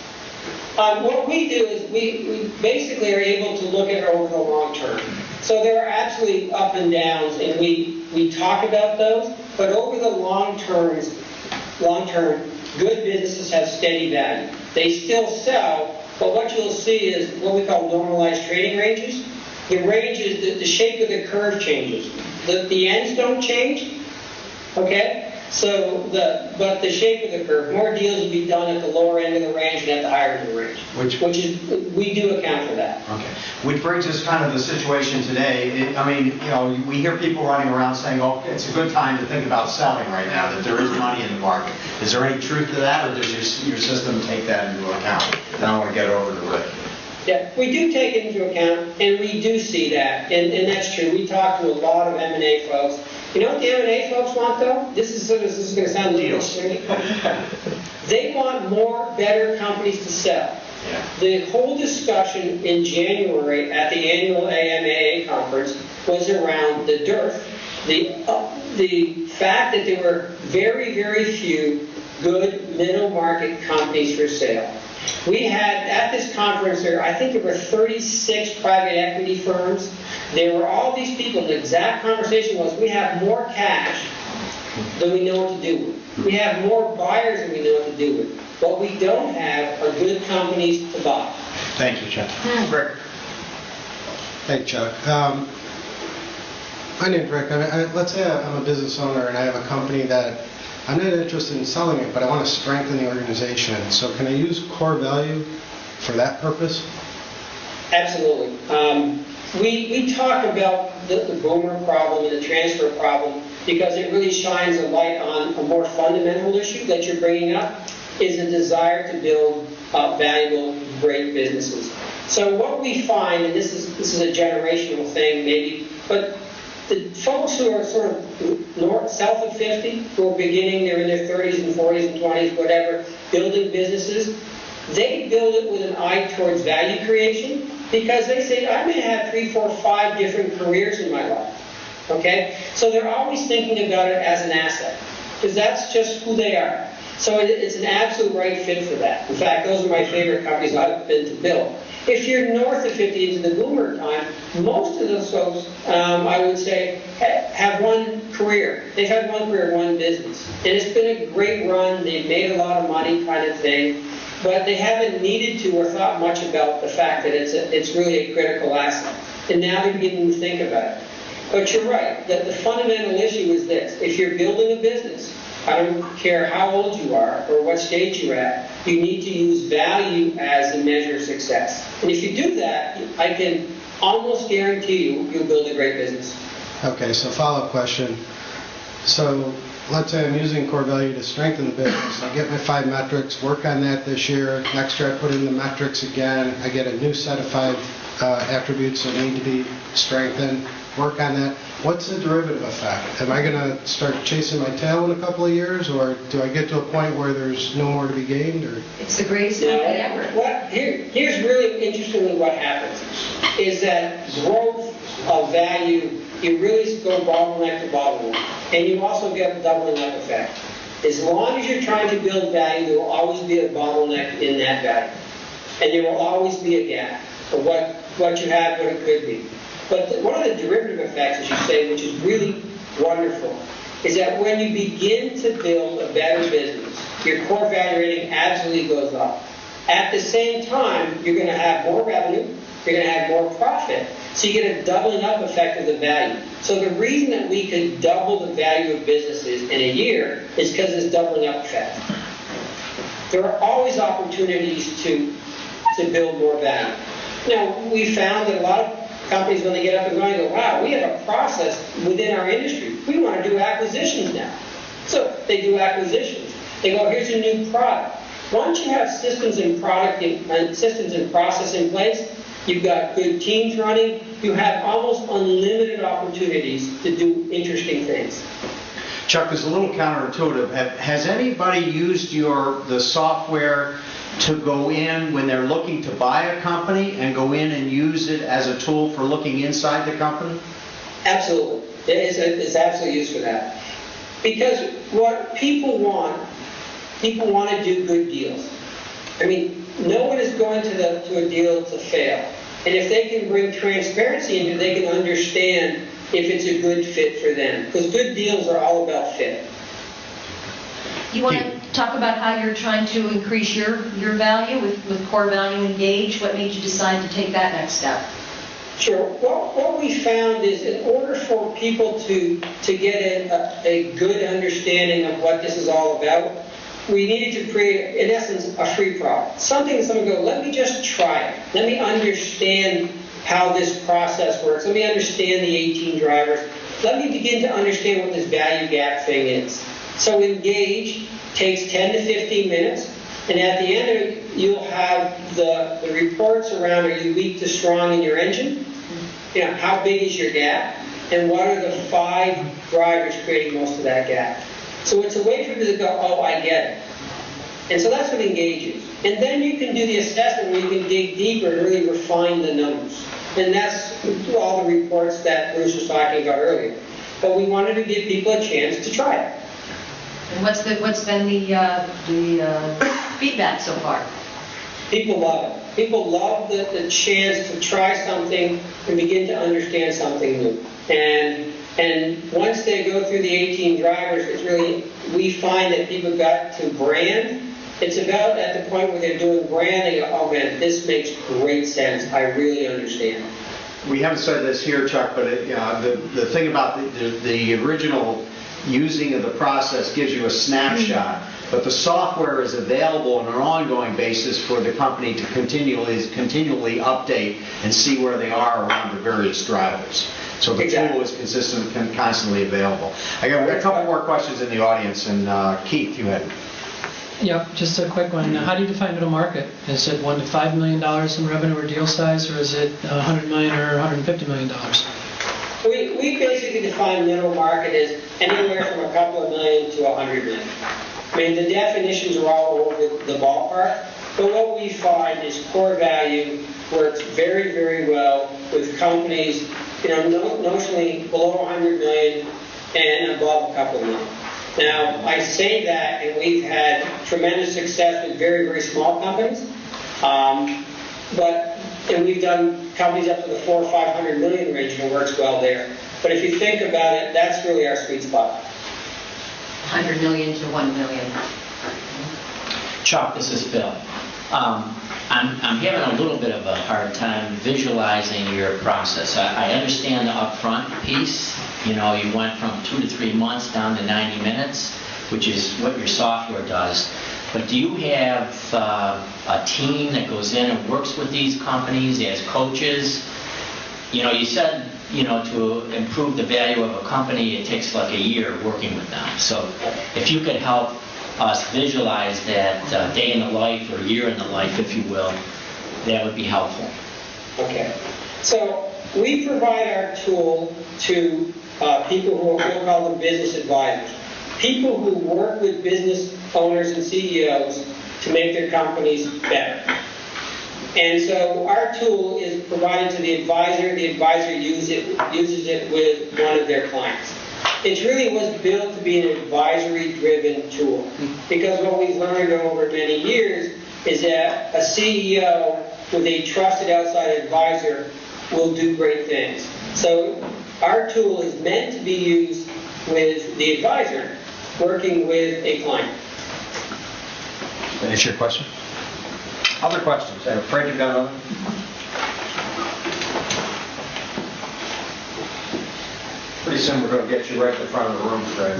S4: What we do is we basically are able to look at it over the long term. So there are absolutely up and downs, and we talk about those, but over the long term, good businesses have steady value. They still sell, but what you'll see is what we call normalized trading ranges. The ranges, the shape of the curve changes. The ends don't change, Okay? But the shape of the curve, more deals will be done at the lower end of the range than at the higher end of the range. We do account for that.
S2: Okay. Which brings us kind of the situation today. We hear people running around saying, oh, it's a good time to think about selling right now, that there is money in the market. Is there any truth to that, or does your system take that into account? And I want to get over to Rick.
S4: Yeah, we do take it into account, and we do see that, and that's true. We talk to a lot of M&A folks. You know what the M&A folks want, though? This is going to sound a little silly. They want more, better companies to sell. Yeah. The whole discussion in January at the annual AMAA conference was around the dearth, the fact that there were very, very few good middle market companies for sale. We had, at this conference, I think there were 36 private equity firms. There were all these people. The exact conversation was, we have more cash than we know what to do with. We have more buyers than we know what to do with. What we don't have are good companies to buy.
S2: Thank you, Chuck. Rick.
S10: Hey, Chuck. My name's Rick. Let's say I'm a business owner and I have a company that I'm not interested in selling it, but I want to strengthen the organization. So can I use core value for that purpose?
S4: Absolutely. We talk about the boomer problem and the transfer problem because it really shines a light on a more fundamental issue that you're bringing up, is a desire to build valuable, great businesses. So what we find, and this is a generational thing maybe, but the folks who are sort of south of 50, who are beginning, they're in their 30s and 40s and 20s, whatever, building businesses, they build it with an eye towards value creation because they say, I may have 3, 4, 5 different careers in my life. Okay? So they're always thinking about it as an asset because that's just who they are. So it's an absolute right fit for that. In fact, those are my favorite companies I've been to build. If you're north of 50 into the boomer time, most of those folks, I would say, have one career. They've had one career, one business. And it's been a great run. They've made a lot of money kind of thing. But they haven't needed to or thought much about the fact that it's really a critical asset. And now they're beginning to think about it. But you're right, that the fundamental issue is this. If you're building a business, I don't care how old you are or what stage you're at, you need to use value as a measure of success. And if you do that, I can almost guarantee you'll build a great business.
S10: Okay, so follow-up question. So let's say I'm using core value to strengthen the business. I get my 5 metrics, work on that this year. Next year I put in the metrics again. I get a new set of 5 attributes that need to be strengthened. Work on that. What's the derivative effect? Am I going to start chasing my tail in a couple of years, or do I get to a point where there's no more to be gained? Or
S3: it's the greatest company ever.
S4: Here's really interestingly what happens is that growth of value, you really go bottleneck to bottleneck, and you also get the doubling up effect. As long as you're trying to build value, there will always be a bottleneck in that value, and there will always be a gap of what you have, what it could be. But one of the derivative effects, as you say, which is really wonderful, is that when you begin to build a better business, your core value rating absolutely goes up. At the same time, you're going to have more revenue, you're going to have more profit, so you get a doubling up effect of the value. So the reason that we could double the value of businesses in a year is because of this doubling up effect. There are always opportunities to build more value. Now, we found that a lot of companies, when they get up and running, go, wow, we have a process within our industry. We want to do acquisitions now. So they do acquisitions. They go, here's a new product. Once you have systems and systems and process in place, you've got good teams running, you have almost unlimited opportunities to do interesting things.
S2: Chuck, it's a little counterintuitive. Has anybody used the software to go in when they're looking to buy a company and go in and use it as a tool for looking inside the company?
S4: Absolutely. It's absolutely used for that. Because what people want to do good deals. I mean, no one is going to a deal to fail. And if they can bring transparency into it, they can understand if it's a good fit for them. Because good deals are all about fit.
S3: You want to talk about how you're trying to increase your value with core value engaged? What made you decide to take that next step?
S4: Sure. What we found is in order for people to get a good understanding of what this is all about, we needed to create, in essence, a free product. Something that someone go, let me just try it. Let me understand how this process works. Let me understand the 18 drivers. Let me begin to understand what this value gap thing is. So Engage takes 10 to 15 minutes, and at the end of it, you'll have the reports around, are you weak to strong in your engine? You know, how big is your gap? And what are the 5 drivers creating most of that gap? So it's a way for people to go, oh, I get it. And so that's what Engage is. And then you can do the assessment where you can dig deeper and really refine the numbers. And that's all the reports that Bruce was talking about earlier. But we wanted to give people a chance to try it.
S3: And what's been the feedback so far?
S4: People love it. People love the chance to try something and begin to understand something new. And once they go through the 18 drivers, it's really, we find that people got to brand. It's about at the point where they're doing branding, oh man, this makes great sense. I really understand.
S2: We haven't said this here, Chuck, but the thing about the original using of the process gives you a snapshot, but the software is available on an ongoing basis for the company to continually update and see where they are around the various drivers. So the tool is constantly available. I got a couple more questions in the audience, and Keith, you had.
S11: Yeah, just a quick one. How do you define middle market? Is it $1 to $5 million in revenue or deal size, or is it $100 million or $150 million?
S4: We basically define middle market as anywhere from a couple of million to 100 million. I mean, the definitions are all over the ballpark, but what we find is core value works very, very well with companies, notionally below 100 million and above a couple of million. Now, I say that, and we've had tremendous success with very, very small companies, and we've done companies up to the 400 or 500 million range, and it works well there. But if you think about it, that's really our sweet spot.
S3: 100 million to 1 million.
S12: Chuck, this is Phil. I'm having a little bit of a hard time visualizing your process. I understand the upfront piece. You went from 2 to 3 months down to 90 minutes, which is what your software does. But do you have a team that goes in and works with these companies as coaches? You said, to improve the value of a company, it takes like a year working with them. So if you could help us visualize that day in the life or year in the life, if you will, that would be helpful.
S4: Okay. So we provide our tool to people who we'll call them business advisors. People who work with business owners and CEOs to make their companies better. And so our tool is provided to the advisor. The advisor uses it with one of their clients. It really was built to be an advisory-driven tool, because what we've learned over many years is that a CEO with a trusted outside advisor will do great things. So our tool is meant to be used with the advisor working with a client.
S2: Did that answer your question? Other questions? I'm afraid you've got another. Pretty soon we're going to get you right in the front of the room, Fred.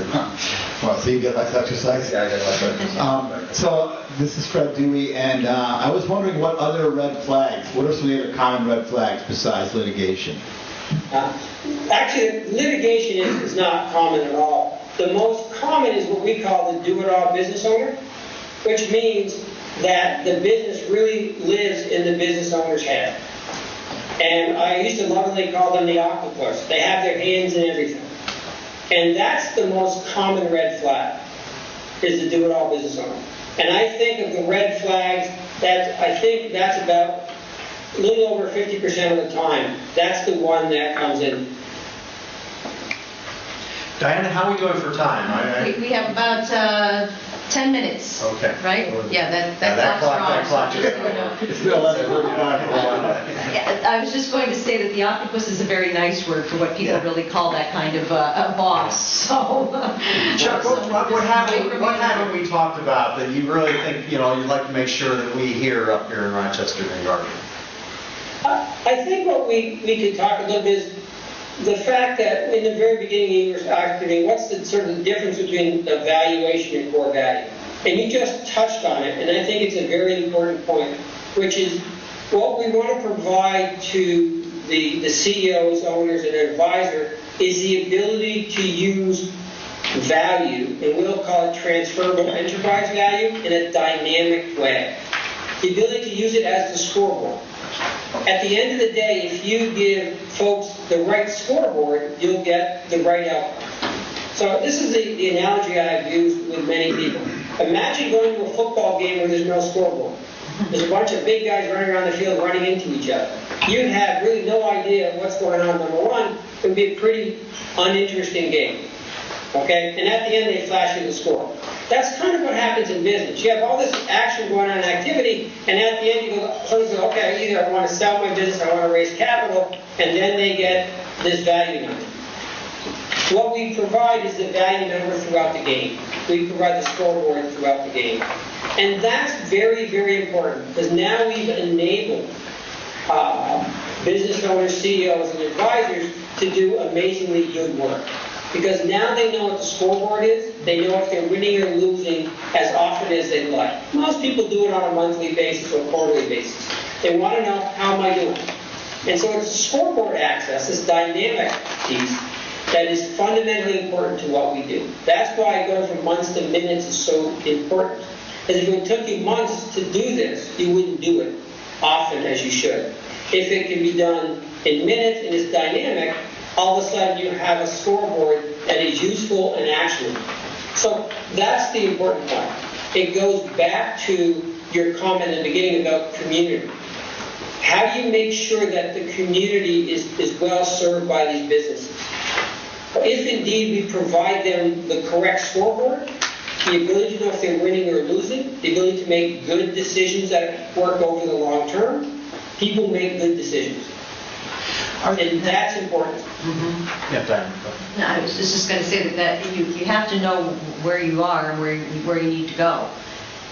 S7: Well, so you get less exercise?
S2: Yeah, I get less exercise.
S7: So this is Fred Dewey, and I was wondering what what are some of the other common red flags besides litigation?
S4: Actually, litigation is not common at all. The most common is what we call the do-it-all business owner, which means that the business really lives in the business owner's head. And I used to lovingly call them the octopus. They have their hands in everything. And that's the most common red flag, is the do-it-all business owner. And I think of the red flags, I think that's about a little over 50% of the time. That's the one that comes in.
S2: Diana, how are we doing for time?
S3: We have about 10 minutes.
S2: Okay.
S3: Right? Yeah, that clock's wrong.
S7: It's still less than 45.
S3: I was just going to say that the octopus is a very nice word for what people really call that kind of a boss. So,
S2: Chuck, what haven't we talked about that you really think you'd like to make sure that we hear up here in Rochester and Garden?
S4: I think what we could talk a little bit is the fact that in the very beginning you were asking me, what's the sort of difference between evaluation and core value? And you just touched on it, and I think it's a very important point, which is what we want to provide to the CEOs, owners, and advisor is the ability to use value, and we'll call it transferable enterprise value, in a dynamic way. The ability to use it as the scoreboard. At the end of the day, if you give folks the right scoreboard, you'll get the right outcome. So this is the analogy I've used with many people. Imagine going to a football game where there's no scoreboard. There's a bunch of big guys running around the field running into each other. You'd have really no idea what's going on, number one. It would be a pretty uninteresting game. Okay? And at the end, they flash you the score. That's kind of what happens in business. You have all this action going on in activity, and at the end, someone says, okay, either I want to sell my business, I want to raise capital, and then they get this value number. What we provide is the value number throughout the game. We provide the scoreboard throughout the game. And that's very, very important, because now we've enabled business owners, CEOs, and advisors to do amazingly good work. Because now they know what the scoreboard is, they know if they're winning or losing as often as they'd like. Most people do it on a monthly basis or quarterly basis. They want to know, how am I doing? And so it's scoreboard access, this dynamic piece, that is fundamentally important to what we do. That's why going from months to minutes is so important. Because if it took you months to do this, you wouldn't do it often as you should. If it can be done in minutes and it's dynamic, all of a sudden you have a scoreboard that is useful and actionable. So that's the important part. It goes back to your comment in the beginning about community. How do you make sure that the community is well served by these businesses? If indeed we provide them the correct scoreboard, the ability to know if they're winning or losing, the ability to make good decisions that work over the long term, people make good decisions. And that's important.
S12: Mm-hmm. Yeah, Diane.
S3: No, I was just going to say that you have to know where you are and where you need to go.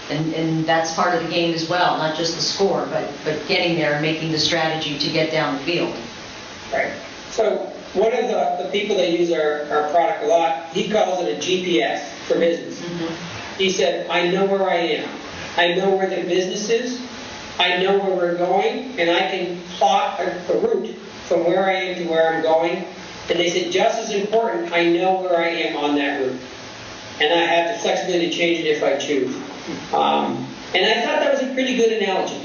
S3: And that's part of the game as well, not just the score, but getting there and making the strategy to get down the field.
S4: Right. So one of the people that use our product a lot, he calls it a GPS for business. Mm-hmm. He said, I know where I am. I know where the business is. I know where we're going, and I can plot a route from where I am to where I'm going. And they said, just as important, I know where I am on that route. And I have the flexibility to change it if I choose. And I thought that was a pretty good analogy.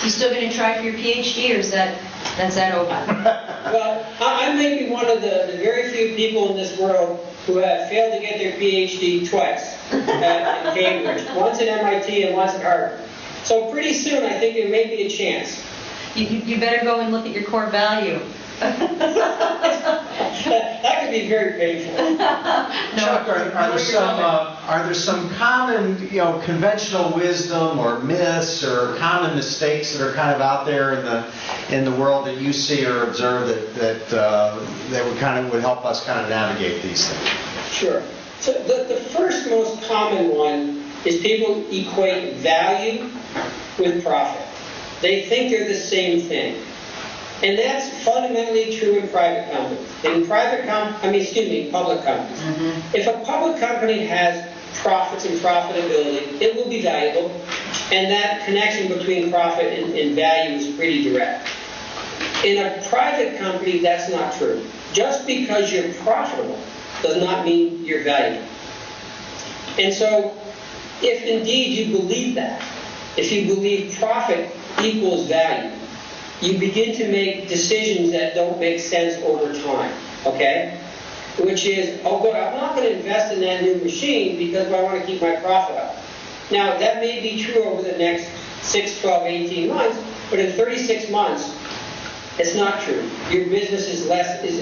S3: You still going to try for your PhD, or is that's that over?
S4: Well, I may be one of the very few people in this world who have failed to get their PhD twice at Cambridge. Once at MIT and once at Harvard. So pretty soon, I think there may be a chance.
S3: You better go and look at your core value.
S4: That could be very painful.
S13: Chuck, are there some common, conventional wisdom or myths or common mistakes that are kind of out there in the world that you see or observe that would help us kind of navigate these things?
S4: Sure. So the first most common one is people equate value with profit. They think they're the same thing. And that's fundamentally true in private companies. In public companies. Mm-hmm. If a public company has profits and profitability, it will be valuable, and that connection between profit and value is pretty direct. In a private company, that's not true. Just because you're profitable does not mean you're valuable. And so, if indeed you believe that, if you believe profit equals value, you begin to make decisions that don't make sense over time, okay? Which is, oh good, I'm not going to invest in that new machine because I want to keep my profit up. Now, that may be true over the next 6, 12, 18 months, but in 36 months, it's not true. Your business is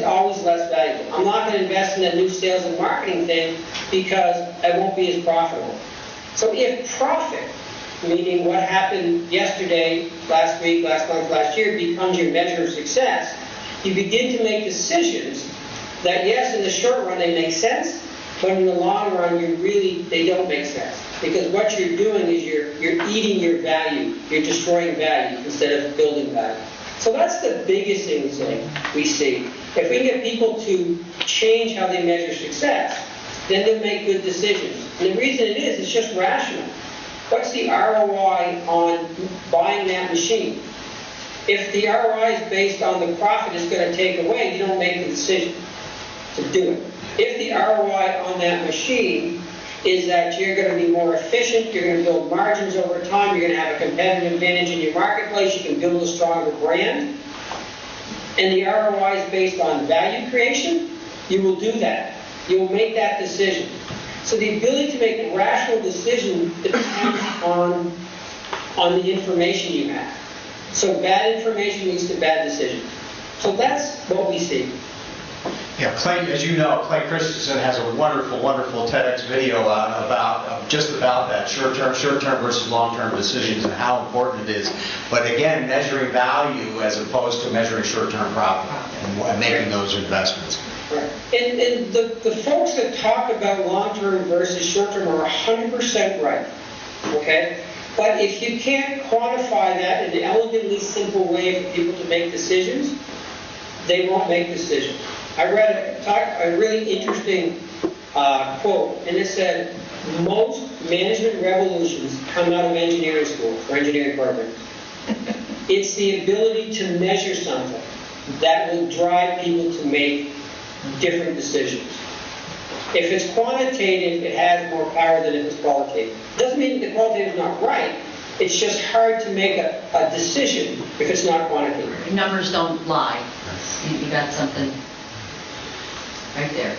S4: always less valuable. I'm not going to invest in that new sales and marketing thing because I won't be as profitable. So if profit, meaning what happened yesterday, last week, last month, last year, becomes your measure of success, you begin to make decisions that, yes, in the short run they make sense, but in the long run they don't make sense. Because what you're doing is you're eating your value. You're destroying value instead of building value. So that's the biggest thing we see. If we can get people to change how they measure success, then they'll make good decisions. And the reason it is, it's just rational. What's the ROI on buying that machine? If the ROI is based on the profit it's going to take away, you don't make the decision to do it. If the ROI on that machine is that you're going to be more efficient, you're going to build margins over time, you're going to have a competitive advantage in your marketplace, you can build a stronger brand, and the ROI is based on value creation, you will do that. You will make that decision. So the ability to make a rational decision depends on the information you have. So bad information leads to bad decisions. So that's what we see.
S13: Yeah, Clay, as you know, Clay Christensen has a wonderful, wonderful TEDx video about just about that short-term versus long-term decisions and how important it is. But again, measuring value as opposed to measuring short-term profit and making those investments.
S4: Right. And the folks that talk about long-term versus short-term are 100% right. Okay? But if you can't quantify that in an elegantly simple way for people to make decisions, they won't make decisions. I read a really interesting quote, and it said, most management revolutions come out of engineering school or engineering programs. It's the ability to measure something that will drive people to make different decisions. If it's quantitative, it has more power than if it's qualitative. Doesn't mean that the qualitative is not right. It's just hard to make a decision if it's not quantitative.
S3: Numbers don't lie. You got something right there.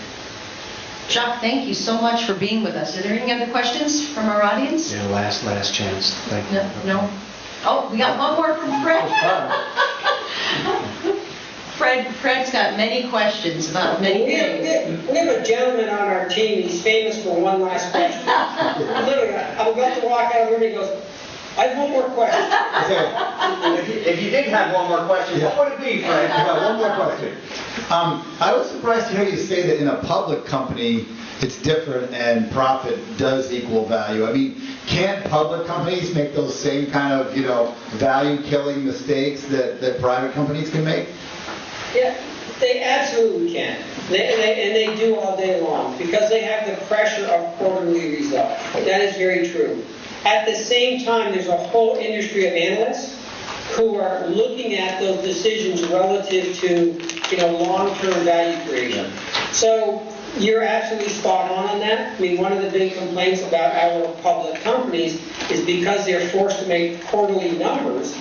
S3: Chuck, thank you so much for being with us. Are there any other questions from our audience?
S13: Yeah, last chance. Thank you.
S3: No? Oh, we got one more from Fred. Fred's got many questions about many things.
S4: We have a gentleman on our team. He's famous for one last question. Literally, I'm about to walk out of the room and he goes, I have one more question.
S13: If you did have one more question, what would it be, Fred?
S7: One more question. I was surprised to hear you say that in a public company, it's different and profit does equal value. I mean, can't public companies make those same kind of, value-killing mistakes that private companies can make?
S4: Yeah, they absolutely can. They do all day long because they have the pressure of quarterly results. That is very true. At the same time, there's a whole industry of analysts who are looking at those decisions relative to, long-term value creation. So you're absolutely spot on that. I mean, one of the big complaints about our public companies is because they're forced to make quarterly numbers,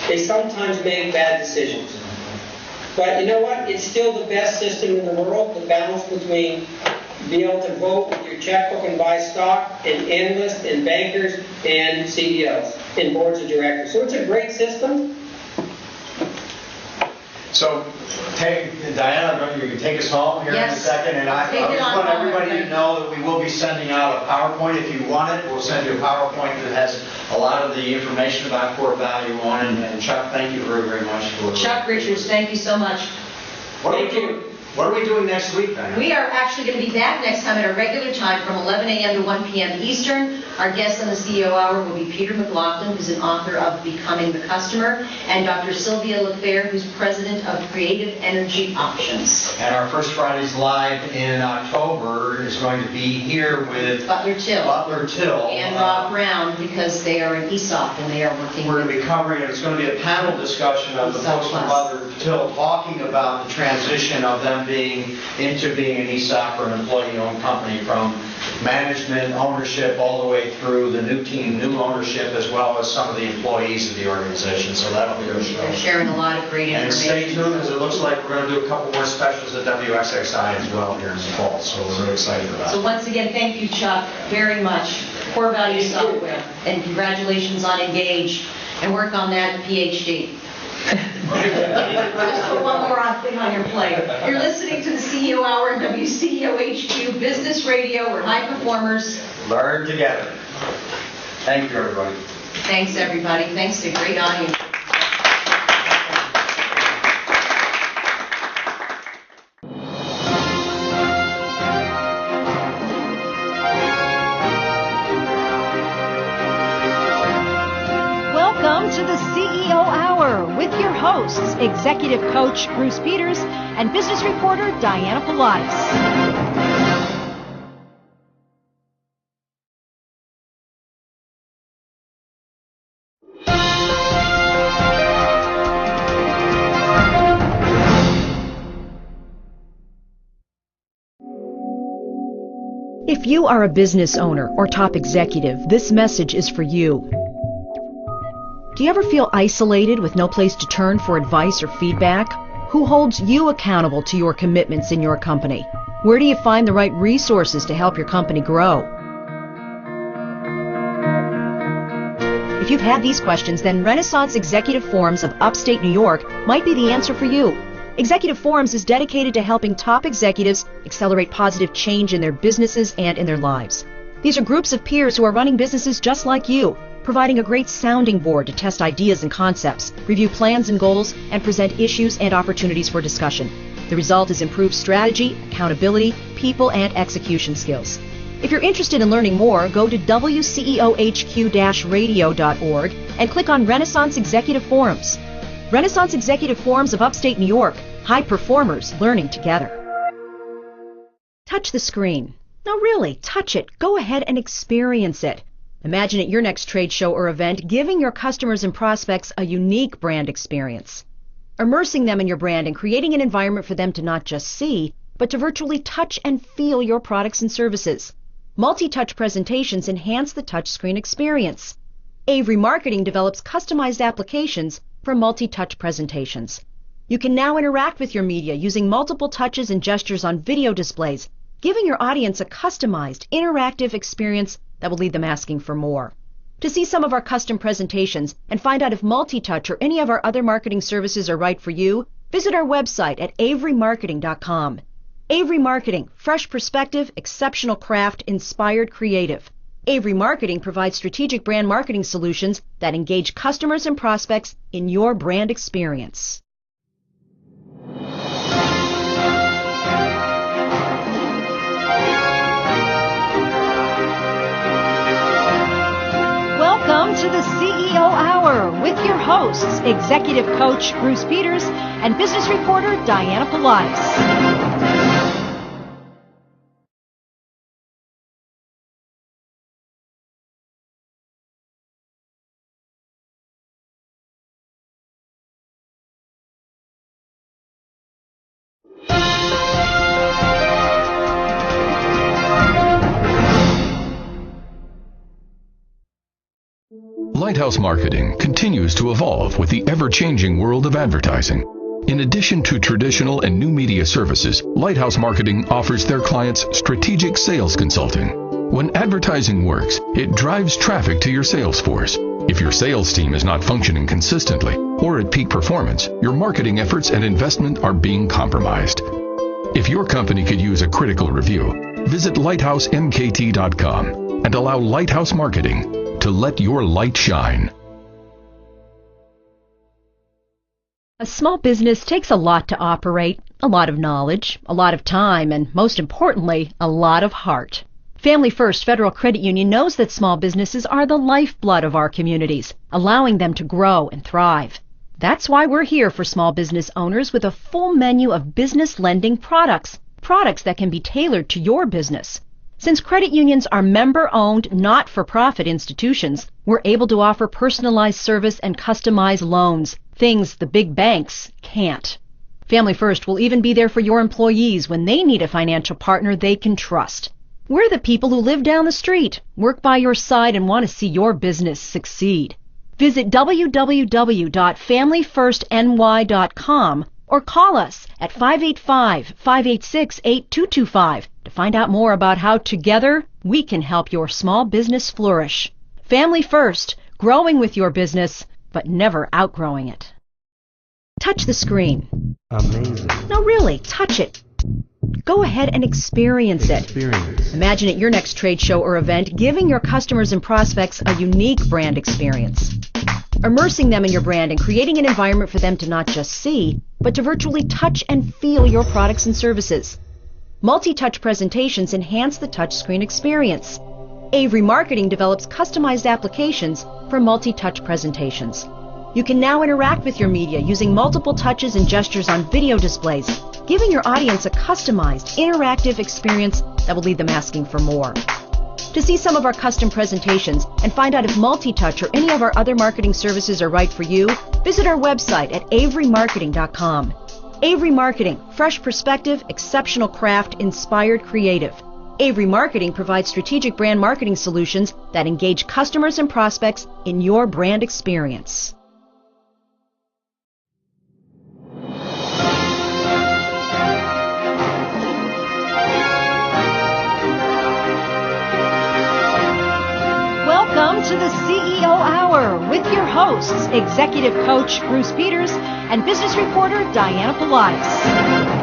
S4: they sometimes make bad decisions. But you know what? It's still the best system in the world, the balance between being able to vote with your checkbook and buy stock, and analysts, and bankers, and CEOs, and boards of directors. So it's a great system.
S13: So, Diana, you can take us home here in a second, and I just want everybody to know that we will be sending out a PowerPoint. If you want it, we'll send you a PowerPoint that has a lot of the information about core value on it. And Chuck, thank you very, very much for
S3: Chuck Richards, thank you so much.
S13: What are we doing next week, Diana?
S3: We are actually going to be back next time at our regular time from 11 a.m. to 1 p.m. Eastern. Our guest on the CEO Hour will be Peter McLaughlin, who's an author of Becoming the Customer, and Dr. Sylvia LaFair, who's president of Creative Energy Options.
S13: And our first Fridays Live in October is going to be here with
S3: Butler Till
S13: and
S3: Rob Brown, because they are an Wceohq and they are working.
S13: We're going to be covering it. It's going to be a panel discussion of the folks from Butler Till talking about the transition of them being an Wceohq or an employee-owned company, from management, ownership, all the way through the new team, new ownership, as well as some of the employees of the organization. So that'll be our show.
S3: They're sharing a lot of great information.
S13: And stay tuned, because it looks like we're going to do a couple more specials at WXXI as well here in the fall. So we're really excited about it.
S3: So once again, thank you, Chuck, very much. Core Value Software. And congratulations on Engage. And work on that PhD. Just put one more thing on your plate. You're listening to the CEO Hour on Wceohq Business Radio, where high performers
S13: learn together. Thank you, everybody.
S3: Thanks, everybody. Thanks to a great audience.
S1: Welcome to the CEO Hour with your host, hosts, executive coach Bruce Peters and business reporter Diana Pilates. If you are a business owner or top executive, this message is for you. Do you ever feel isolated with no place to turn for advice or feedback? Who holds you accountable to your commitments in your company? Where do you find the right resources to help your company grow? If you've had these questions, then Renaissance Executive Forums of Upstate New York might be the answer for you. Executive Forums is dedicated to helping top executives accelerate positive change in their businesses and in their lives. These are groups of peers who are running businesses just like you, providing a great sounding board to test ideas and concepts, review plans and goals, and present issues and opportunities for discussion. The result is improved strategy, accountability, people, and execution skills. If you're interested in learning more, go to wceohq-radio.org and click on Renaissance Executive Forums. Renaissance Executive Forums of Upstate New York, high performers learning together. Touch the screen. No, really, touch it. Go ahead and experience it. Imagine at your next trade show or event giving your customers and prospects a unique brand experience. Immersing them in your brand and creating an environment for them to not just see, but to virtually touch and feel your products and services. Multi-touch presentations enhance the touchscreen experience. Avery Marketing develops customized applications for multi-touch presentations. You can now interact with your media using multiple touches and gestures on video displays, giving your audience a customized, interactive experience that will leave them asking for more. To see some of our custom presentations and find out if multi-touch or any of our other marketing services are right for you, visit our website at averymarketing.com. Avery Marketing, fresh perspective, exceptional craft, inspired creative. Avery Marketing provides strategic brand marketing solutions that engage customers and prospects in your brand experience. Welcome to the CEO Hour with your hosts, executive coach Bruce Peters and business reporter Diana Pilates.
S5: Lighthouse Marketing continues to evolve with the ever-changing world of advertising. In addition to traditional and new media services, Lighthouse Marketing offers their clients strategic sales consulting. When advertising works, it drives traffic to your sales force. If your sales team is not functioning consistently or at peak performance, your marketing efforts and investment are being compromised. If your company could use a critical review, visit lighthousemkt.com and allow Lighthouse Marketing to let your light shine.
S1: A small business takes a lot to operate, a lot of knowledge, a lot of time, and most importantly, a lot of heart. Family First Federal Credit Union knows that small businesses are the lifeblood of our communities, allowing them to grow and thrive. That's why we're here for small business owners with a full menu of business lending products that can be tailored to your business. Since credit unions are member-owned, not-for-profit institutions, we're able to offer personalized service and customized loans, things the big banks can't. Family First will even be there for your employees when they need a financial partner they can trust. We're the people who live down the street, work by your side, and want to see your business succeed. Visit www.familyfirstny.com or call us at 585-586-8225 to find out more about how together we can help your small business flourish. Family First, growing with your business, but never outgrowing it. Touch the screen.
S14: Amazing.
S1: No, really, touch it. Go ahead and experience it. Imagine at your next trade show or event giving your customers and prospects a unique brand experience. Immersing them in your brand and creating an environment for them to not just see, but to virtually touch and feel your products and services. Multi-touch presentations enhance the touchscreen experience. Avery Marketing develops customized applications for multi-touch presentations. You can now interact with your media using multiple touches and gestures on video displays, giving your audience a customized, interactive experience that will leave them asking for more. To see some of our custom presentations and find out if multi-touch or any of our other marketing services are right for you, visit our website at averymarketing.com. Avery Marketing, fresh perspective, exceptional craft, inspired creative. Avery Marketing provides strategic brand marketing solutions that engage customers and prospects in your brand experience. Welcome to the CEO Hour with your hosts, Executive Coach Bruce Peters and Business Reporter Diana Politis.